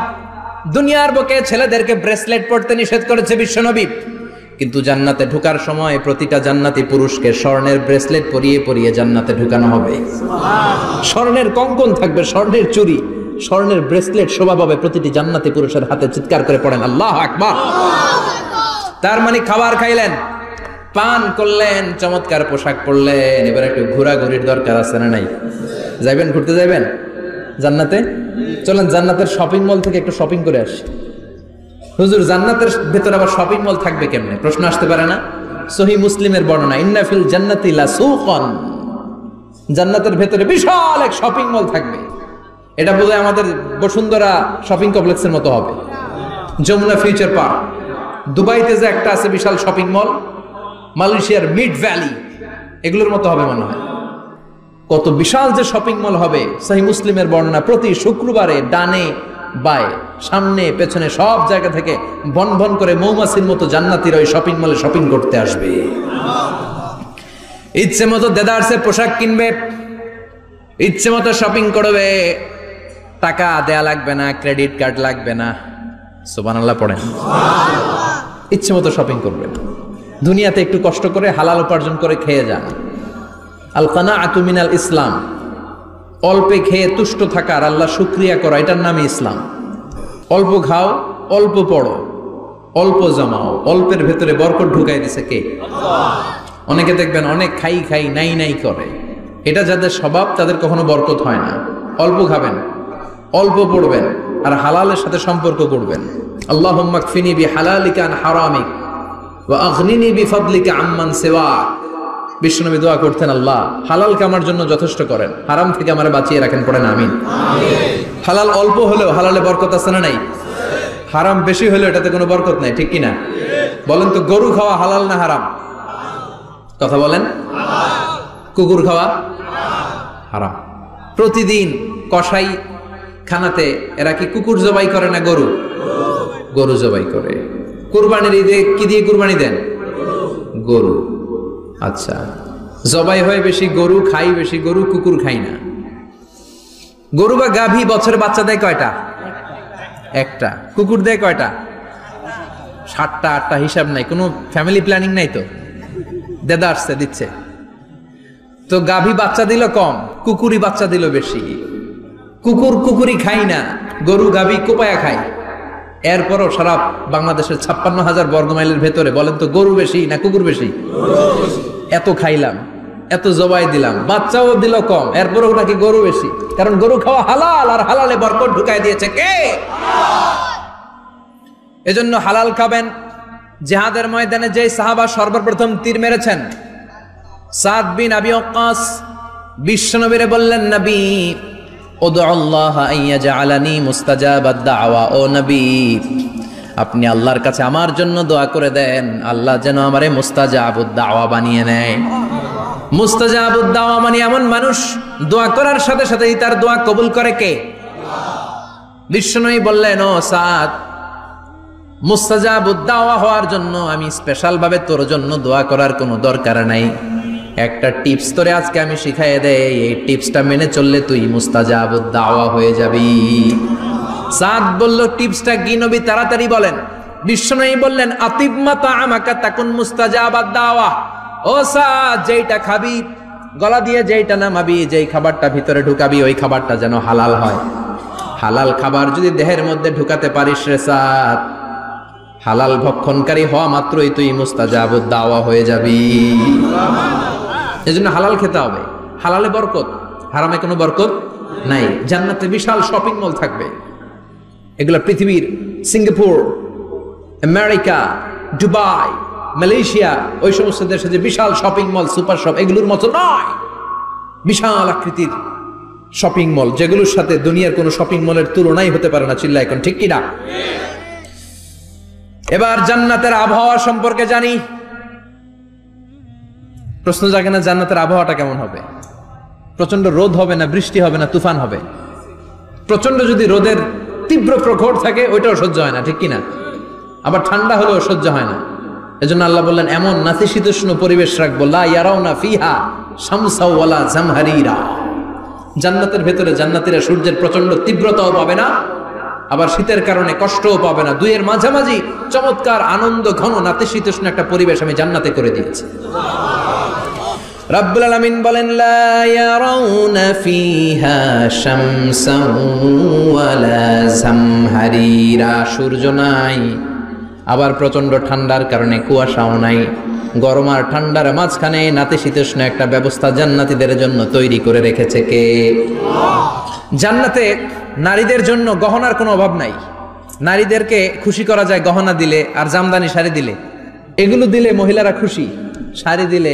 দুনিয়ার বুকে ছেলেদেরকে ব্রেসলেট পরতে নিষেধ করেছে বিশ্বনবী, কিন্তু জান্নাতে ঢোকার সময় প্রতিটা জান্নাতি পুরুষকে স্বর্ণের ব্রেসলেট পরিয়ে পরিয়ে জান্নাতে ঢুকানো হবে। স্বর্ণের কঙ্কন থাকবে, স্বর্ণের চুড়ি, স্বর্ণের ব্রেসলেট শোভা পাবে প্রতিটি জান্নাতি পুরুষের হাতে। চিৎকার করে পড়েন আল্লাহু আকবার। তার মানে খাবার খাইলেন, পান করলেন, চমৎকার পোশাক পরলেন, এবার একটু ঘোরাঘুরির দরকার আছে না নাই? যাইবেন, ঘুরতে যাইবেন জান্নাতে? চলেন জান্নাতের শপিং মল থেকে একটু শপিং করে আসি। হুজুর জান্নাতের ভেতরে আবার শপিং মল থাকবে কেমনে? প্রশ্ন আসতে পারে না? সহিহ মুসলিমের বর্ণনা, ইন্না ফিল জান্নাতি লাসুকান, জান্নাতের ভেতরে বিশাল এক শপিং মল থাকবে। এটা বোধহয় আমাদের বসুন্ধরা শপিং কমপ্লেক্সের মতো হবে, যমুনা ফিউচার পার্ক। দুবাইতে যে একটা আছে বিশাল শপিং মল, মালয়েশিয়ার মিড ভ্যালি, এগুলোর মতো হবে মনে হয়। কত বিশাল যে শপিং মল হবে। সহিহ মুসলিমের বর্ণনা, প্রতি শুক্রবারে ডানে বায়ে সামনে পেছনে সব জায়গা থেকে বন বন করে মৌমাছির মতো জান্নাতীরা ওই শপিং মলে শপিং করতে আসবে। ইচ্ছে মতো দেদারসে পোশাক কিনবে, ইচ্ছে মতো শপিং করবে, টাকা দেয়া লাগবে না, ক্রেডিট কার্ড লাগবে না। সুবহানাল্লাহ পড়েন। ইচ্ছে মতো শপিং করবেন। দুনিয়াতে একটু কষ্ট করে হালাল উপার্জন করে খেয়ে যান। আল কানাআতু মিনাল ইসলাম, অল্পে খেয়ে তুষ্ট থাকার, আল্লাহ শুকরিয়া করা, এটার নামই ইসলাম। অল্প খাও, অল্প পড়ো, অল্প জমাও, অল্পের ভেতরে বরকত ঢুকাই দিছে কে? অনেকে দেখবেন অনেক খাই খাই নাই নাই করে, এটা যাদের স্বভাব তাদের কখনো বরকত হয় না। অল্প খাবেন, অল্প পড়বেন, আর হালালের সাথে সম্পর্ক করবেন। আল্লাহুম্মা কফিনি বিহালালিকা আন হারামিক ওয়া আগনিনি বিফাদলিকা আম্মান সিওয়াক। বিশ্বনবী দোয়া করতেন, আল্লাহ হালালকে আমার জন্য যথেষ্ট করেন, হারাম থেকে আমারে বাঁচিয়ে রাখেন। পড়েন আমিন। হালাল অল্প হলেও হালালে বরকত আছে না নাই? হারাম বেশি হলেও এটাতে কোনো বরকত নাই, ঠিক কিনা? বলেন তো, গরু খাওয়া হালাল না হারাম? কথা বলেন। কুকুর খাওয়া হারাম। প্রতিদিন কসাই খানাতে এরা কি কুকুর জবাই করে না গরু? গরু জবাই করে। কুরবানির ঈদে কি দিয়ে কুরবানি দেন? গরু। আচ্ছা, জবাই হয় বেশি গরু, খাই বেশি গরু, কুকুর খাই না। গরু বা গাভী বছরে বাচ্চা দেয় কয়টা? একটা। কুকুর দেয় কয়টা? 7টা 8টা, হিসাব নাই, কোনো ফ্যামিলি প্ল্যানিং নাই তো, দেদা আসছে দিচ্ছে। তো গাভী বাচ্চা দিল কম, কুকুরই বাচ্চা দিল বেশি। কুকুরি খাই না, গরু গাভী কোপায়া খায়। এরপরও সারা বাংলাদেশের 56,000 বর্গমাইলের ভেতরে বলেন তো, গরু বেশি না কুকুর বেশি? এত খাইলাম, এত জবাই দিলাম, বাচ্চাও দিল কম, এরপরও নাকি গরু বেশি। কারণ গরু খাওয়া হালাল, আর হালালে বরকত ঢুকাই দিয়েছে কে? এজন্য হালাল খাবেন। জিহাদের ময়দানে যে সাহাবা সর্বপ্রথম তীর মেরেছেন, সাদ বিন আবি ওয়াক্কাস, বিশ্বনবীরে বললেন, নবী উদউল্লাহ আইয়াজআলানি মুস্তাজাবাদ দাওয়া। ও নবী, আপনি আল্লাহর কাছে আমার জন্য দোয়া করে দেন, আল্লাহ যেন আমারে মুস্তাজাবুদ দাওয়া বানিয়ে নেয়। মুস্তাজাবুদ দাওয়া মানে এমন মানুষ, দোয়া করার সাথে সাথেই তার দোয়া কবুল করে কে? বিশ্বনবী বললেন, ও সাদ, মুস্তাজাবুদ দাওয়া হওয়ার জন্য আমি স্পেশাল ভাবে তোর জন্য দোয়া করার কোনো দরকার নাই। একটা টিপস তোরে আজকে আমি শিখাইয়ে দেই, এই টিপসটা মেনে চললে তুই মুস্তাজাবুদ দাওয়া হয়ে যাবি। সাদ বলল, টিপসটা কি নবী? তাড়াতাড়ি বলেন। বিশ্বনবী বললেন, আতিব মা তাআমাকা তাকুন মুস্তাজাবাদ দাওয়া। ও সাদ, যেইটা খাবি, গলা দিয়ে যেইটা নামাবি, যেই খাবারটা ভিতরে ঢুকাবি, ওই খাবারটা যেন হালাল হয়। হালাল খাবার যদি দেহের মধ্যে ঢুকাতে পারিস রে সাদ, হালাল ভক্ষণকারী হওয়া মাত্রই তুই মুস্তাজাবুদ দাওয়া হয়ে যাবি। এজন্য হালাল খেতে হবে। হালালে বরকত, হারামে কোনো বরকত নাই। জান্নাতে বিশাল শপিং মল থাকবে। এগুলো পৃথিবীর সিঙ্গাপুর, আমেরিকা, দুবাই, মালয়েশিয়া, ওই সমস্ত দেশে যে বিশাল শপিং মল, সুপার শপ, এগুলোর মতো নয়। বিশাল আকৃতির শপিং মল, যেগুলোর সাথে দুনিয়ার কোনো শপিং মলের তুলনাই হতে পারে না। চিল্লা এখন ঠিক কিনা? এবার জান্নাতের আবহাওয়া সম্পর্কে জানি। প্রশ্ন জাগে না, জান্নাতের আবহাওয়াটা কেমন হবে? প্রচন্ড রোদ হবে না বৃষ্টি হবে না তুফান হবে? প্রচন্ড যদি রোদের তীব্র প্রখর থাকে ওইটাও সহ্য হয় না, ঠিক কিনা? আবার ঠান্ডা হলেও সহ্য হয় না। এজন্য আল্লাহ বললেন, এমন নাতিশীতোষ্ণ পরিবেশ রাখবো, লা ইয়ারাউনা ফিহা শামসা ওয়ালা জামহারিরা। জান্নাতের ভেতরে জান্নাতীরা সূর্যের প্রচন্ড তীব্রতাও পাবে না, আবার শীতের কারণে কষ্টও পাবে না। দুইয়ের মাঝামাঝি চমৎকার আনন্দ ঘন নাতিশীতোষ্ণ একটা পরিবেশ আমি জান্নাতে করে দিয়েছি। রাব্বুল আলামিন বলেন, লা ইয়ারাউনা ফিহা শামসান ওয়ালা জামহারিরা। সূর্য নাই, আবার প্রচন্ড ঠান্ডার কারণে কুয়াশাও নাই। গরম আর ঠান্ডার মাঝখানে নাতিশীতোষ্ণ একটা ব্যবস্থা জান্নাতীদের জন্য তৈরি করে রেখেছে কে? জান্নাতে নারীদের জন্য গহনার কোনো অভাব নাই। নারীদেরকে খুশি করা যায় গহনা দিলে আর জামদানি শাড়ি দিলে। এগুলো দিলে মহিলারা খুশি। শাড়ি দিলে,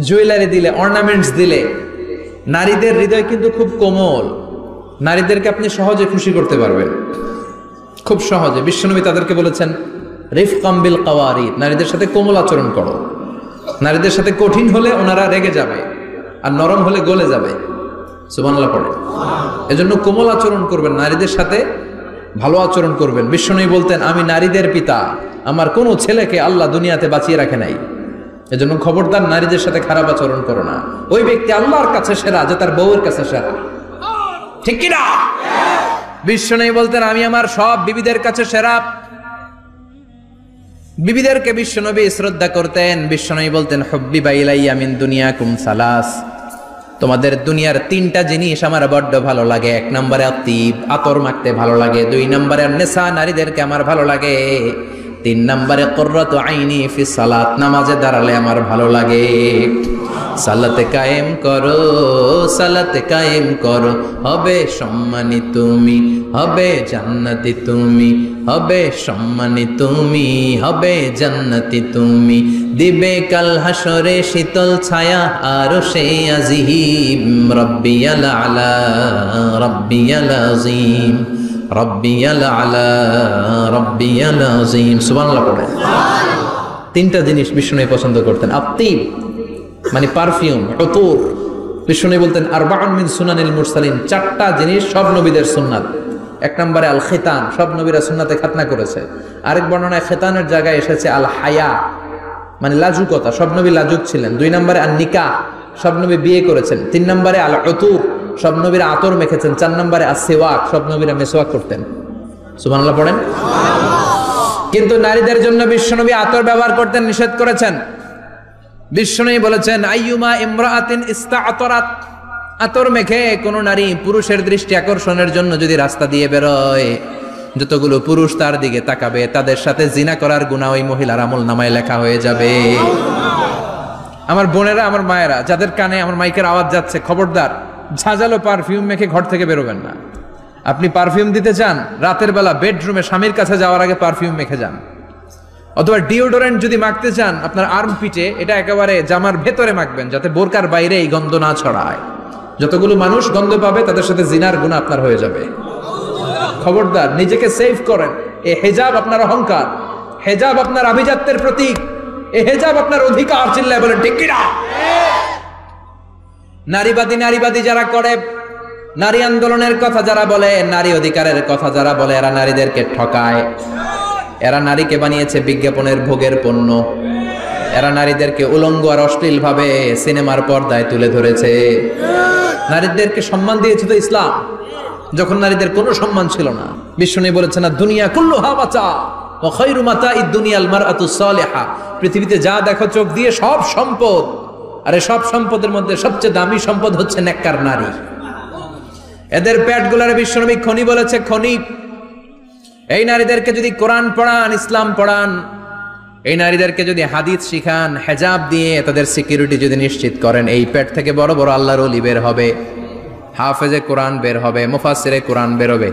জুয়েলারি দিলে, অর্নামেন্টস দিলে। নারীদের হৃদয় কিন্তু খুব কোমল। নারীদেরকে আপনি সহজে খুশি করতে পারবেন, খুব সহজে। বিশ্বনবী তাদেরকে বলেছেন, রিফকাম বিল কাওয়ারিদ, নারীদের সাথে কোমল আচরণ করো। নারীদের সাথে কঠিন হলে ওনারা রেগে যাবে, আর নরম হলে গলে যাবে। সুবহানাল্লাহ পড়ে। এজন্য কোমল আচরণ করবেন, নারীদের সাথে ভালো আচরণ করবেন। বিশ্বনবী বলতেন, আমি নারীদের পিতা, আমার কোনো ছেলেকে আল্লাহ দুনিয়াতে বাঁচিয়ে রাখে নাই। এজন্য খবরদার নারীদের সাথে খারাপ আচরণ করো না। ওই ব্যক্তি আল্লাহর কাছে সেরা যে তার বউয়ের কাছে সেরা, ঠিক কিনা? বিশ্বনবী বলতেন, আমি আমার সব বিবিদের কাছে সেরা। বিবিদেরকে বিশ্বনবী শ্রদ্ধা করতেন। বিশ্বনবী বলতেন, হুব্বিবা ইলাইয়া মিন দুনিয়াকুম সালাস, তোমাদের দুনিয়ার তিনটা জিনিস আমার বড্ড ভালো লাগে। এক নম্বরে আতিব, আতর মাখতে ভালো লাগে। দুই নম্বরে নেশা, নারীদেরকে আমার ভালো লাগে। তিন নম্বরে কুররাতু আইনি ফি সালাত, নামাজে দাঁড়ালে আমার ভালো লাগে। সালাতে কায়েম করো, সালাতে কায়েম করো, হবে সম্মানী তুমি, হবে জান্নাতি তুমি, হবে সম্মানী তুমি, হবে জান্নাতি তুমি। দিবে কাল হাসরে শীতল ছায়া আরশে আজিম। রব্বিয়াল আলা, রব্বিয়াল আযীম, রব্বিয়াল আলা, রব্বিয়াল আযীম। সুবহানাল্লাহ পড়ে। তিনটা জিনিস বিষ্ণু পছন্দ করতেন। আতিব মানে পারফিউম, উতুর। বিষ্ণু বলতেন, আরবাউন মিন সুনানিল মুরসালিন, চারটা জিনিস সব নবীদের সুন্নাত। এক নম্বরে আল খিতান, সব নবীরা সুন্নাতে খাতনা করেছে। আরেক বর্ণনায় খিতানের জায়গায় এসেছে আল হায়া, মানে লাজুকতা, সব নবী লাজুক ছিলেন। দুই নম্বরে আল নিকাহ, সব নবী বিয়ে করেছেন। তিন নম্বরে আল উতুর, সব নবীরা আতর মেখেছেন। চার নম্বরে আসওয়াক, সব নবীরা মেসওয়াক করতেন। সুবহানাল্লাহ পড়েন। কিন্তু নারীদের জন্য বিশ্বনবী আতর ব্যবহার করতেন নিষেধ করেছেন। বিশ্বনবী বলেছেন, আইয়ুমা ইমরাআতিন ইস্তাআতারাত, আতর মেখে কোন নারী পুরুষের দৃষ্টি আকর্ষণের জন্য যদি রাস্তা দিয়ে বেরোয়, যতগুলো পুরুষ তার দিকে তাকাবে তাদের সাথে জিনা করার গুনাহ ওই মহিলার আমলনামায় লেখা হয়ে যাবে। আমার বোনেরা, আমার মায়েরা, যাদের কানে আমার মাইকের আওয়াজ যাচ্ছে, খবরদার ঝাঁঝালো পারফিউম মেখে ঘর থেকে বেরোবেন না। আপনি পারফিউম দিতে চান, রাতের বেলা বেডরুমে স্বামীর কাছে যাওয়ার আগে পারফিউম মেখে যান। অথবা ডিওডোরেন্ট যদি মাখতে চান, আপনার আর্ম পিটে এটা একেবারে জামার ভেতরে মাখবেন, যাতে বোরকার বাইরে এই গন্ধ না ছড়ায়। যতগুলো মানুষ গন্ধ পাবে তাদের সাথে জিনার গুনাহ আপনার হয়ে যাবে। খবরদার, নিজেকে সেভ করেন। এই হেজাব আপনার অহংকার, হেজাব আপনার আভিজাত্যের প্রতীক, এই হেজাব আপনার অধিকার। চিল্লায় বলেন ঠিক কিনা? নারীবাদী যারা করে, নারী আন্দোলনের কথা যারা বলে, নারী অধিকারের কথা যারা বলে, এরা নারীদেরকে ঠকায়। এরা নারীকে বানিয়েছে বিজ্ঞাপনের ভোগের পণ্য। এরা নারীদেরকে উলঙ্গ আর অশ্লীল ভাবে সিনেমার পর্দায় তুলে ধরেছে। নারীদেরকে সম্মান দিয়েছে তো ইসলাম, যখন নারীদের কোনো সম্মান ছিল না। বিষ্ণু বলেছেন না, দুনিয়া কুল্লুহা মাতা ওয়া খায়রু মাতা'id দুনিয়াল মারআতু সালিহা। পৃথিবীতে যা দেখো চোখ দিয়ে সব সম্পদ, আরে সব সম্পদের মধ্যে সবচেয়ে দামি সম্পদ হচ্ছে নেককার নারী। এদের পেটগুলার বিশ্বনবী খনি বলেছে, খনি। এই নারীদেরকে যদি কোরআন পড়ান, ইসলাম পড়ান, এই নারীদেরকে যদি হাদিস শিখান, হেজাব দিয়ে তাদের সিকিউরিটি যদি নিশ্চিত করেন, এই পেট থেকে বড় বড় আল্লাহর ওলি বের হবে, হাফেজে কোরআন বের হবে, মুফাসসিরে কোরআন বের হবে।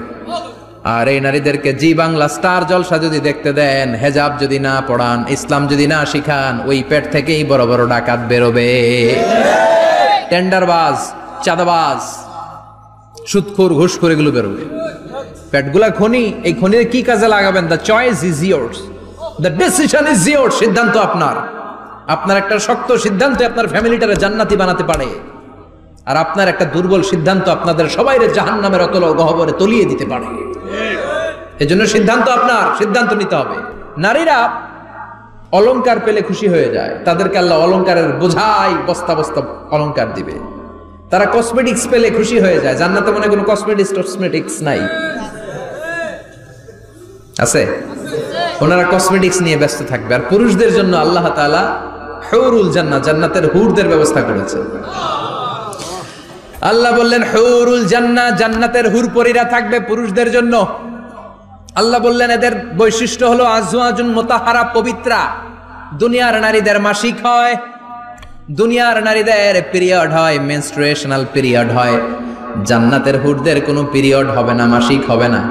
আর এই নারীদেরকে জি বাংলা স্টার জলসা যদি দেখতে দেন, হেজাব যদি না পড়ান, ইসলাম যদি না শিখান, ওই পেট থেকেই বড় বড় ডাকাত বেরোবে, টেন্ডারবাজ, চাঁদাবাজ, সুদখোর, ঘুষখোর, এগুলো বেরোবে। পেটগুলা খনি, এই খনিতে কি কাজে লাগাবেন? The choice is years, the decision is years. সিদ্ধান্ত আপনার। আপনার একটা শক্ত সিদ্ধান্ত আপনার ফ্যামিলিটারে জান্নাতি বানাতে পারে, আর আপনার একটা দুর্বল সিদ্ধান্ত আপনাদের সবাইরে জাহান্নামের অতল গহ্বরে তলিয়ে দিতে পারে। এজন্য সিদ্ধান্ত আপনার, সিদ্ধান্ত নিতে হবে। নারীরা অলংকার পেলে খুশি হয়ে যায়, তাদেরকে আল্লাহ অলংকারের বোঝাই বস্তা বস্তা অলংকার দিবে। তারা কসমেটিক্স পেলে খুশি হয়ে যায়। জান্নাতে মনে কোনো কসমেটিক্স নাই, আছে? ওনারা কসমেটিক্স নিয়ে ব্যস্ত থাকবে। আর পুরুষদের জন্য আল্লাহ তাআলা হুরুল জান্নাহ, জান্নাতের হুরদের ব্যবস্থা করেছে। আল্লাহ বললেন হুরুল জান্নাহ, জান্নাতের হুরপরীরা থাকবে পুরুষদের জন্য। আল্লাহ বললেন এদের বৈশিষ্ট্য হলো আজওয়াজুন মুতাহহারা, পবিত্রা। দুনিয়ার নারীদের মাসিক হয়, দুনিয়ার নারীদের পিরিয়ড হয়, মেনস্ট্রুয়েশনাল পিরিয়ড হয়। জান্নাতের হুরদের কোনো পিরিয়ড হবে না, মাসিক হবে না,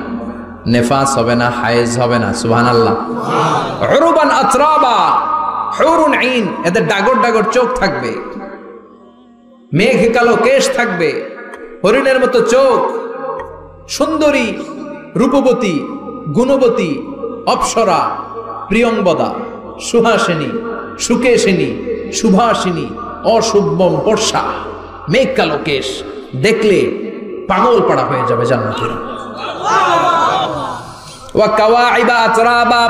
নেফাস হবে না, হায়েজ হবে না। সুবহানাল্লাহ। উরুবান আতরাবা, হুরুন আইন, এদের ডাগর ডাগর চোখ থাকবে, মেঘ কালো কেশ থাকবে, হরিণের মতো চোখ, সুন্দরী, রূপবতী, গুণবতী, অপ্সরা, প্রিয়ংবদা, সুহাসিনী, সুকেশিনী, সুভাষিনী, অশুভম বর্ষা, মেঘ কালো কেশ, দেখলে পাগল পাড়া হয়ে যাবে জান্নাতীরা। ওয়া কাওয়াইবা আতরাবা,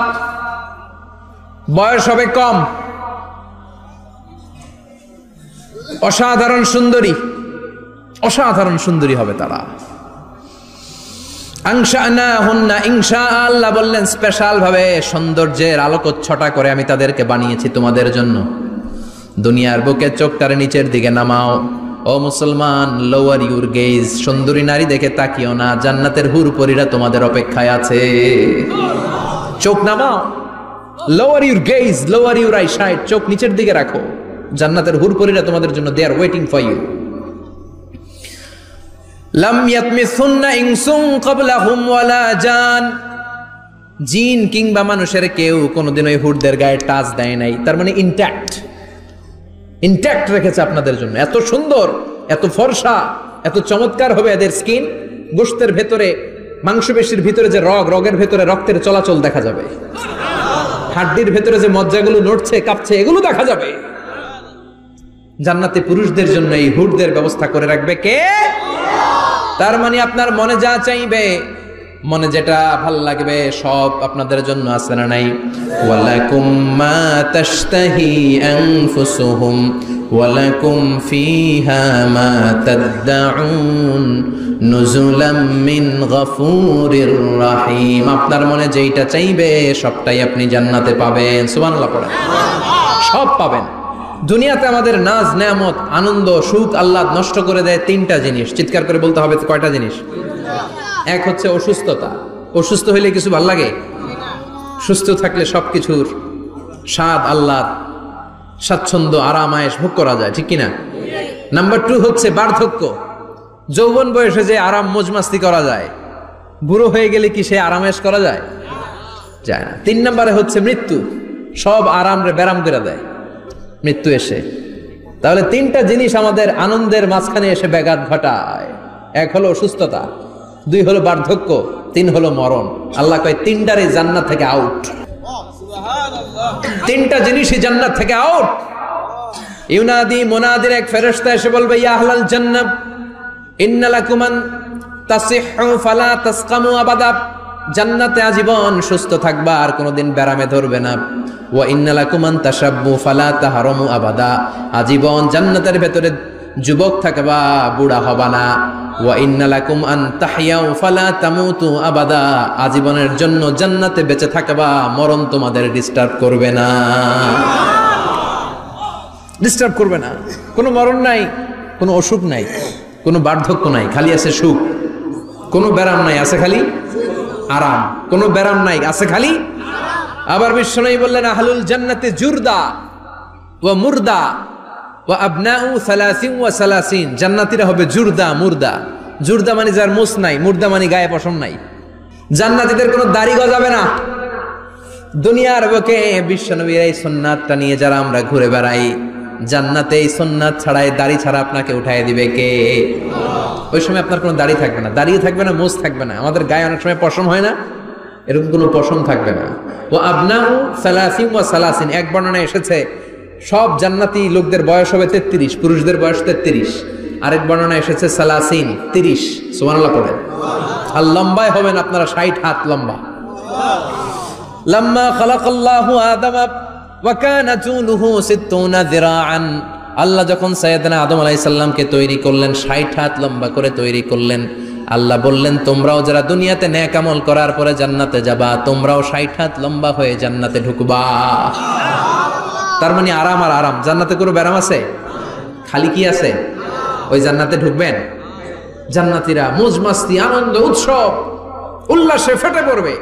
বয়স হবে কম, অসাধারণ সুন্দরী, অসাধারণ সুন্দরী হবে তারা। আনশানাহুন্না ইনশা, আল্লাহ বললেন স্পেশাল ভাবে সৌন্দর্যের আলোকচ্ছটা করে আমি তাদেরকে বানিয়েছি তোমাদের জন্য। দুনিয়ার বুকে চোখটারে নিচের দিকে নামাও। ও মুসলমান, লোয়ার ইউর গেজ, সুন্দরী নারী দেখে তাকিও না, জান্নাতের হুরপরীরা তোমাদের অপেক্ষায় আছে। চোখ নামাও, lower your gaze, lower your eyesight, চোখ নিচের দিকে রাখো। জান্নাতের হুরপরীরা তোমাদের জন্য they are waiting for you. লাম ইয়াতমিসুন্না ইনসুন ক্বাবলাহুম ওয়ালা জান, জিন কিংবা মানুষের কেউ কোনোদিন ওই হুরদের গায়ে টাচ দেয় নাই। তার মানে ইনট্যাক্ট, ইনট্যাক্ট রেখেছে আপনাদের জন্য। এত সুন্দর, এত ফর্সা, এত চমৎকার হবে এদের স্কিন। গোশতের ভেতরে, মাংসপেশির ভিতরে যে রগ, রগের ভেতরে রক্তের চলাচল দেখা যাবে, হাড্ডির ভেতরে যে মজ্জাগুলো নড়ছে কাঁপছে, এগুলো দেখা যাবে। জান্নাতে পুরুষদের জন্য এই হুরদের ব্যবস্থা করে রাখবে কে? তার মানে আপনার মনে যা চাইবে, মনে যেটা ভাল লাগবে সব আপনাদের জন্য আছে না নাই? ওয়ালাকুম মা তাশতাহি আনফুসুহুম ওয়ালাকুম ফিহা মা তাদউন নুজুলাম মিন গফুরির রহিম। আপনার মনে যেটা চাইবে সবটাই আপনি জান্নাতে পাবেন। সুবহানাল্লাহ পড়েন। সব পাবেন। দুনিয়াতে আমাদের নাজ, নেয়ামত, আনন্দ, সুখ আল্লাহ নষ্ট করে দেয় তিনটা জিনিস। চিৎকার করে বলতে হবে কয়টা জিনিস? এক হচ্ছে অসুস্থতা। অসুস্থ হইলে কিছু ভাল লাগে? সুস্থ থাকলে সবকিছুর স্বাদ, আল্লাহ, স্বাচ্ছন্দ্য, আরাম, আয়েশ ভোগ করা যায়, ঠিক কিনা? নাম্বার 2 হচ্ছে বার্ধক্য। যৌবন বয়সে যে আরাম মজমাস্তি করা যায়, বুড়ো হয়ে গেলে কি সে আরাম-আয়েশ করা যায়? যায় না। 3 নম্বরে হচ্ছে মৃত্যু। সব আরাম রে ব্যারাম করে দেয় মৃত্যু এসে। তাহলে 3টা জিনিস আমাদের আনন্দের মাঝখানে এসে ব্যাঘাত ঘটায়। 1 হলো অসুস্থতা, 2 হলো বার্ধক্য, 3 হলো মরণ। আল্লাহ কয় 3টারই জান্নাত থেকে আউট। 3টা জিনিসই জান্নাত থেকে আউট। ইউনাদি মুনাদির এক ফেরেশতা এসে বলবে, ইয়া আহলাল জান্নাহ ইন্না লাকুম আন তাসিহু ফালা তাসকামু আবাদা। জান্নাতে আজীবন সুস্থ থাকবা, আর কোনোদিন ব্যারামে ধরবে না। ওয়া ইন্না লাকুম আন তাশাব্বু ফালা তাহরামু আবাদা, আজীবন জান্নাতের ভেতরে যুবক থাকবা, বুড়া হবা না। ওয়া ইন্না লাকুম আন তাহইয়াউ ফালা তামুতু আবাদা, আজীবনের জন্য জান্নাতে বেঁচে থাকবা, মরণ তোমাদের ডিস্টার্ব করবে না, ডিস্টার্ব করবে না। কোনো মরণ নাই, কোনো অসুখ নাই, কোনো বার্ধক্য নাই, খালি আছে সুখ। কোনো ব্যারাম নাই, আছে খালি আরাম। কোনো ব্যারাম নাই, আছে খালি। আবার বিশ্বনবী বললেন আহলুল জান্নাতে জুরদা ওয়া মুরদা ওয়া আবনাউ 30 ওয়া 30, জান্নাতীরা হবে জুরদা মুরদা। জুরদা মানে যার মুছ নাই, মুরদা মানে গায়ে পশম নাই। জান্নাতীদের কোনো দাড়ি গজাবে না। দুনিয়ার বুকে বিশ্বনবীর এই সুন্নাতটা নিয়ে যারা আমরা ঘুরে বেড়াই, জান্নাতে এই সুন্নাত ছাড়াই দাড়ি ছাড়া আপনাকে উঠায় দিবে কে? ওই সময় আপনার কোনো দাড়ি থাকবে না, দাড়িও থাকবে না, মুছ থাকবে না। আমাদের গায়ে অনেক সময় পশম হয় না, এরকম কোনো পশম থাকবে না। ও আবনাউ 30 ওয়া 30, এক বর্ণনায় এসেছে সব জান্নাতি লোকদের বয়স হবে 33, পুরুষদের বয়স 33। আরেক বর্ণনায় এসেছে 30, সুবহানাল্লাহ পড়েন। আর লম্বায় হবেন আপনারা 60 হাত লম্বা। লাম্মা খালাকাল্লাহু আদামা ওয়া কানা তুলুহু 60 যিরাআন, আল্লাহ যখন সাইয়েদনা আদম আলাইহিস সালামকে তৈরি করলেন, 60 হাত লম্বা করে তৈরি করলেন। আল্লাহ বললেন তোমরাও যারা দুনিয়াতে নেক আমল করার পরে জান্নাতে যাবা, তোমরাও 60 হাত লম্বা হয়ে জান্নাতে ঢুকবা। তার মানে আরাম আর আরাম। জান্নাতে কোনো ব্যারাম আছে? খালি কি আছে? ওই জান্নাতে ঢুকবেন, জান্নাতীরা মौज মাস্তি আনন্দ উৎসব উল্লাসে ফেটে পড়বে।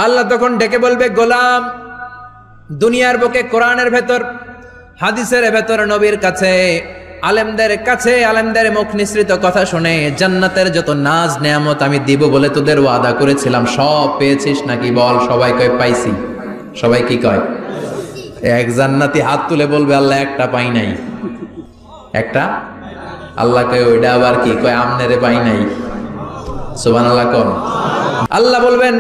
আল্লাহ তখন ডেকে বলবে গোলাম, দুনিয়ার বুকে কোরআনের ভেতর, হাদিসের ভেতর, নবীর কাছে, আলেমদের কাছে, আলেমদের মুখ নিঃসৃত কথা শুনে জান্নাতের যত নাজ নেয়ামত আমি দিব বলে তোদের ওয়াদা করেছিলাম, সব পেয়েছিস নাকি বল? সবাই কয় পাইছি। সবাই কি কয়? এক জান্নাতি হাত তুলে বলবে আল্লাহ একটা পাই নাই। একটা? আল্লাহ কয় ওইটা আবার কি? কয় আমনেরে পাই নাই। সুবহানাল্লাহ কোন? আল্লাহ বলবেন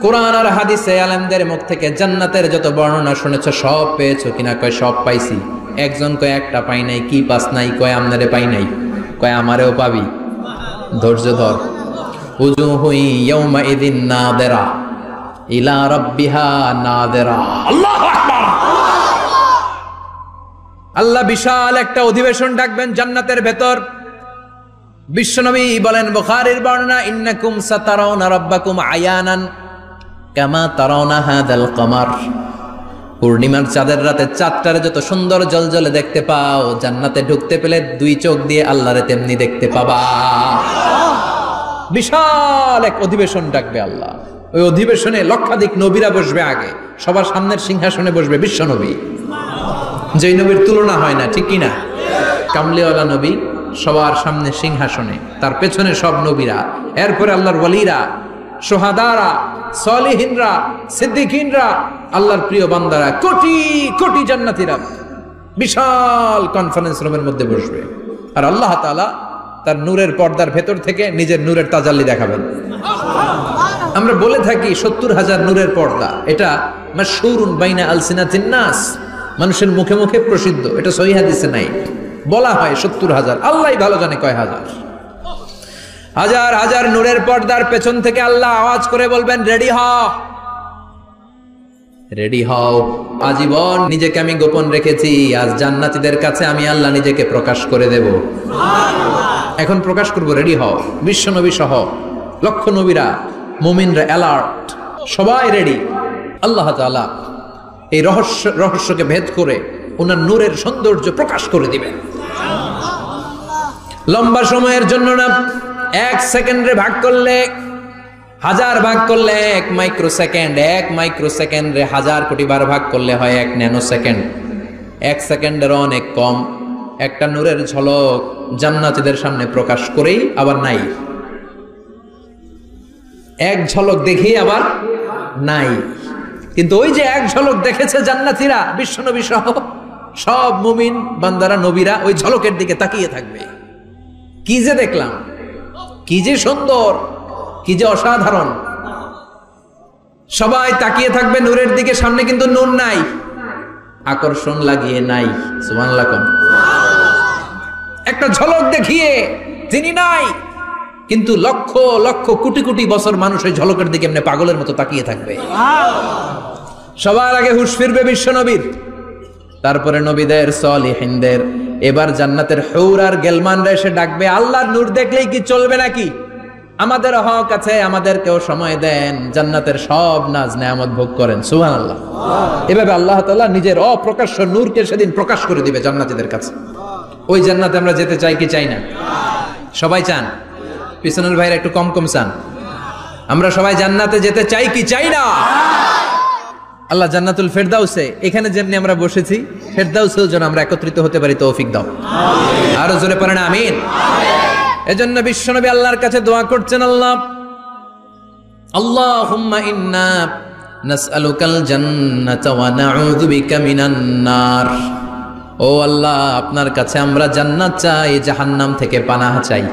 কোরআন আর হাদিসে আলেমদের মুখ থেকে জান্নাতের যত বর্ণনা শুনেছো সব পেয়েছো কিনা? কয় সব পাইছি। একজন কয় একটা পাই নাই। কি পাস নাই? কয় আমনেরে পাই নাই। কয় আমারেও পাবি, ধৈর্য ধর। উজুহু ইয়াউমা ইদিন নাদিরা ইলা রাব্বিহা নাদিরা। আল্লাহু আকবার। আল্লাহ বিশাল একটা অধিবেশন ডাকবেন জান্নাতের ভেতর। বিশ্বনবী বলেন বুখারীর বর্ণনা, ইন্নাকুম সাতারাউনা রাব্বাকুম আয়ানান কামা তারাউনা হাদাল কমার। পূর্ণিমার চাঁদের রাতে চাঁদটারে যত সুন্দর জলজলে দেখতে পাও, জান্নাতে ঢুকতে পেলে দুই চোখ দিয়ে আল্লাহরে তেমনি দেখতে পাবা। বিশাল এক অধিবেশন ডাকবে আল্লাহ। ওই অধিবেশনে লক্ষাধিক নবীরা বসবে। আগে সবার সামনের সিংহাসনে বসবে বিশ্বনবী, যেই নবীর তুলনা হয় না, ঠিক কিনা? কামলিওয়ালা নবী সবার সামনে সিংহাসনে, তার পেছনে সব নবীরা, এরপরে আল্লাহর ওয়ালিরা, সোহাদারা, সলিহিনরা, সিদ্দিকিনরা, আল্লাহর প্রিয় বান্দারা, কোটি কোটি জান্নাতীরা বিশাল কনফারেন্স রুমের মধ্যে বসবে। আর আল্লাহ তাআলা তার নূরের পর্দার ভেতর থেকে নিজের নূরের তাজাল্লি দেখাবেন। আমরা বলে থাকি 70,000 নূরের পর্দা, এটা মাশহুরুন বাইনা আলসিনাতিন নাস, মানুষের মুখে মুখে প্রসিদ্ধ। এটা সহিহ হাদিসে নাই, বলা হয় 70,000, আল্লাহই ভালো জানে কয় হাজার। হাজার হাজার নূরের পর্দার পেছন থেকে আল্লাহ আওয়াজ করে বলবেন রেডি হও, রেডি হও। আজীবন নিজেকে আমি গোপন রেখেছি, আজ জান্নাতীদের কাছে আমি আল্লাহ নিজেকে প্রকাশ করে দেব। এখন প্রকাশ করব, রেডি হও। বিশ্বনবী সহ লক্ষ নবীরা, মুমিনরা অ্যালার্ট, সবাই রেডি। আল্লাহ তাআলা এই রহস্যকে ভেদ করে ওনার নূরের সৌন্দর্য প্রকাশ করে দিবেন। লম্বা সময়ের জন্য না, 1 সেকেন্ডে ভাগ করলে, 1000 ভাগ করলে 1 মাইক্রোসেকেন্ড, 1 মাইক্রোসেকেন্ডে 1000 কোটি বার ভাগ করলে হয় 1 ন্যানো সেকেন্ড। 1 সেকেন্ডের অনেক কম একটা নূরের ঝলক জান্নাতীদের সামনে প্রকাশ করেই আবার নাই। এক ঝলক দেখেই আবার নাই। কিন্তু ওই যে এক ঝলক দেখেছে জান্নাতীরা, বিশ্বনবী সহ সব মুমিন বান্দারা, নবীরা ওই ঝলকের দিকে তাকিয়ে থাকবে। কি যে দেখলাম, কি যে সুন্দর, কি যে অসাধারণ। সবাই তাকিয়ে থাকবে নূরের দিকে, সামনে কিন্তু নূর নাই, আকর্ষণ লাগিয়ে নাই। সুবহানাল্লাহ। একটা ঝলক দেখিয়ে তিনি নাই, কিন্তু লক্ষ লক্ষ কোটি কোটি বছর মানুষ ওই ঝলকের দিকে এমনি পাগলের মতো তাকিয়ে থাকবে। সবার আগে হুঁশ ফিরবে বিশ্ব নবীর, তারপরে নবীদের, সলিহিনদের। এবার জান্নাতের হুর আর গেলমানরা এসে ডাকবে, আল্লাহর নূর দেখলেই কি চলবে নাকি? আমাদের হক আছে, আমাদেরকেও সময় দেন, জান্নাতের সব নাজ নেয়ামত ভোগ করেন। সুবহানাল্লাহ। এভাবে আল্লাহ তাআলা নিজের অপ্রকাশ্য নূরকে সেদিন প্রকাশ করে দিবে জান্নাতীদের কাছে। ওই জান্নাতে আমরা যেতে চাই কি চাই না? সবাই চান? পিছনের ভাইরা একটু কম কম চান। আমরা সবাই জান্নাতে যেতে চাই কি চাই না? আল্লাহ জান্নাতুল ফেরদাউসে, এখানে যেমনি আমরা বসেছি, ফেরদাউসেও যেন আমরা একত্রিত হতে পারি, তৌফিক দাও। আরো জোরে পড়েন আমিন। এজন্য বিশ্বনবী আল্লাহর কাছে দোয়া করছেন, আল্লাহ আল্লাহুম্মা ইন্না নাসআলুকাল জান্নাতা ওয়া নাউযু বিকা মিনান নার। ও আল্লাহ, আপনার কাছে আমরা জান্নাত চাই, জাহান্নাম থেকে পানাহ চাই।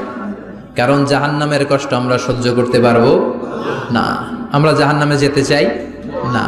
কারণ জাহান্নামের কষ্ট আমরা সহ্য করতে পারবো না। আমরা জাহান্নামে যেতে চাই না।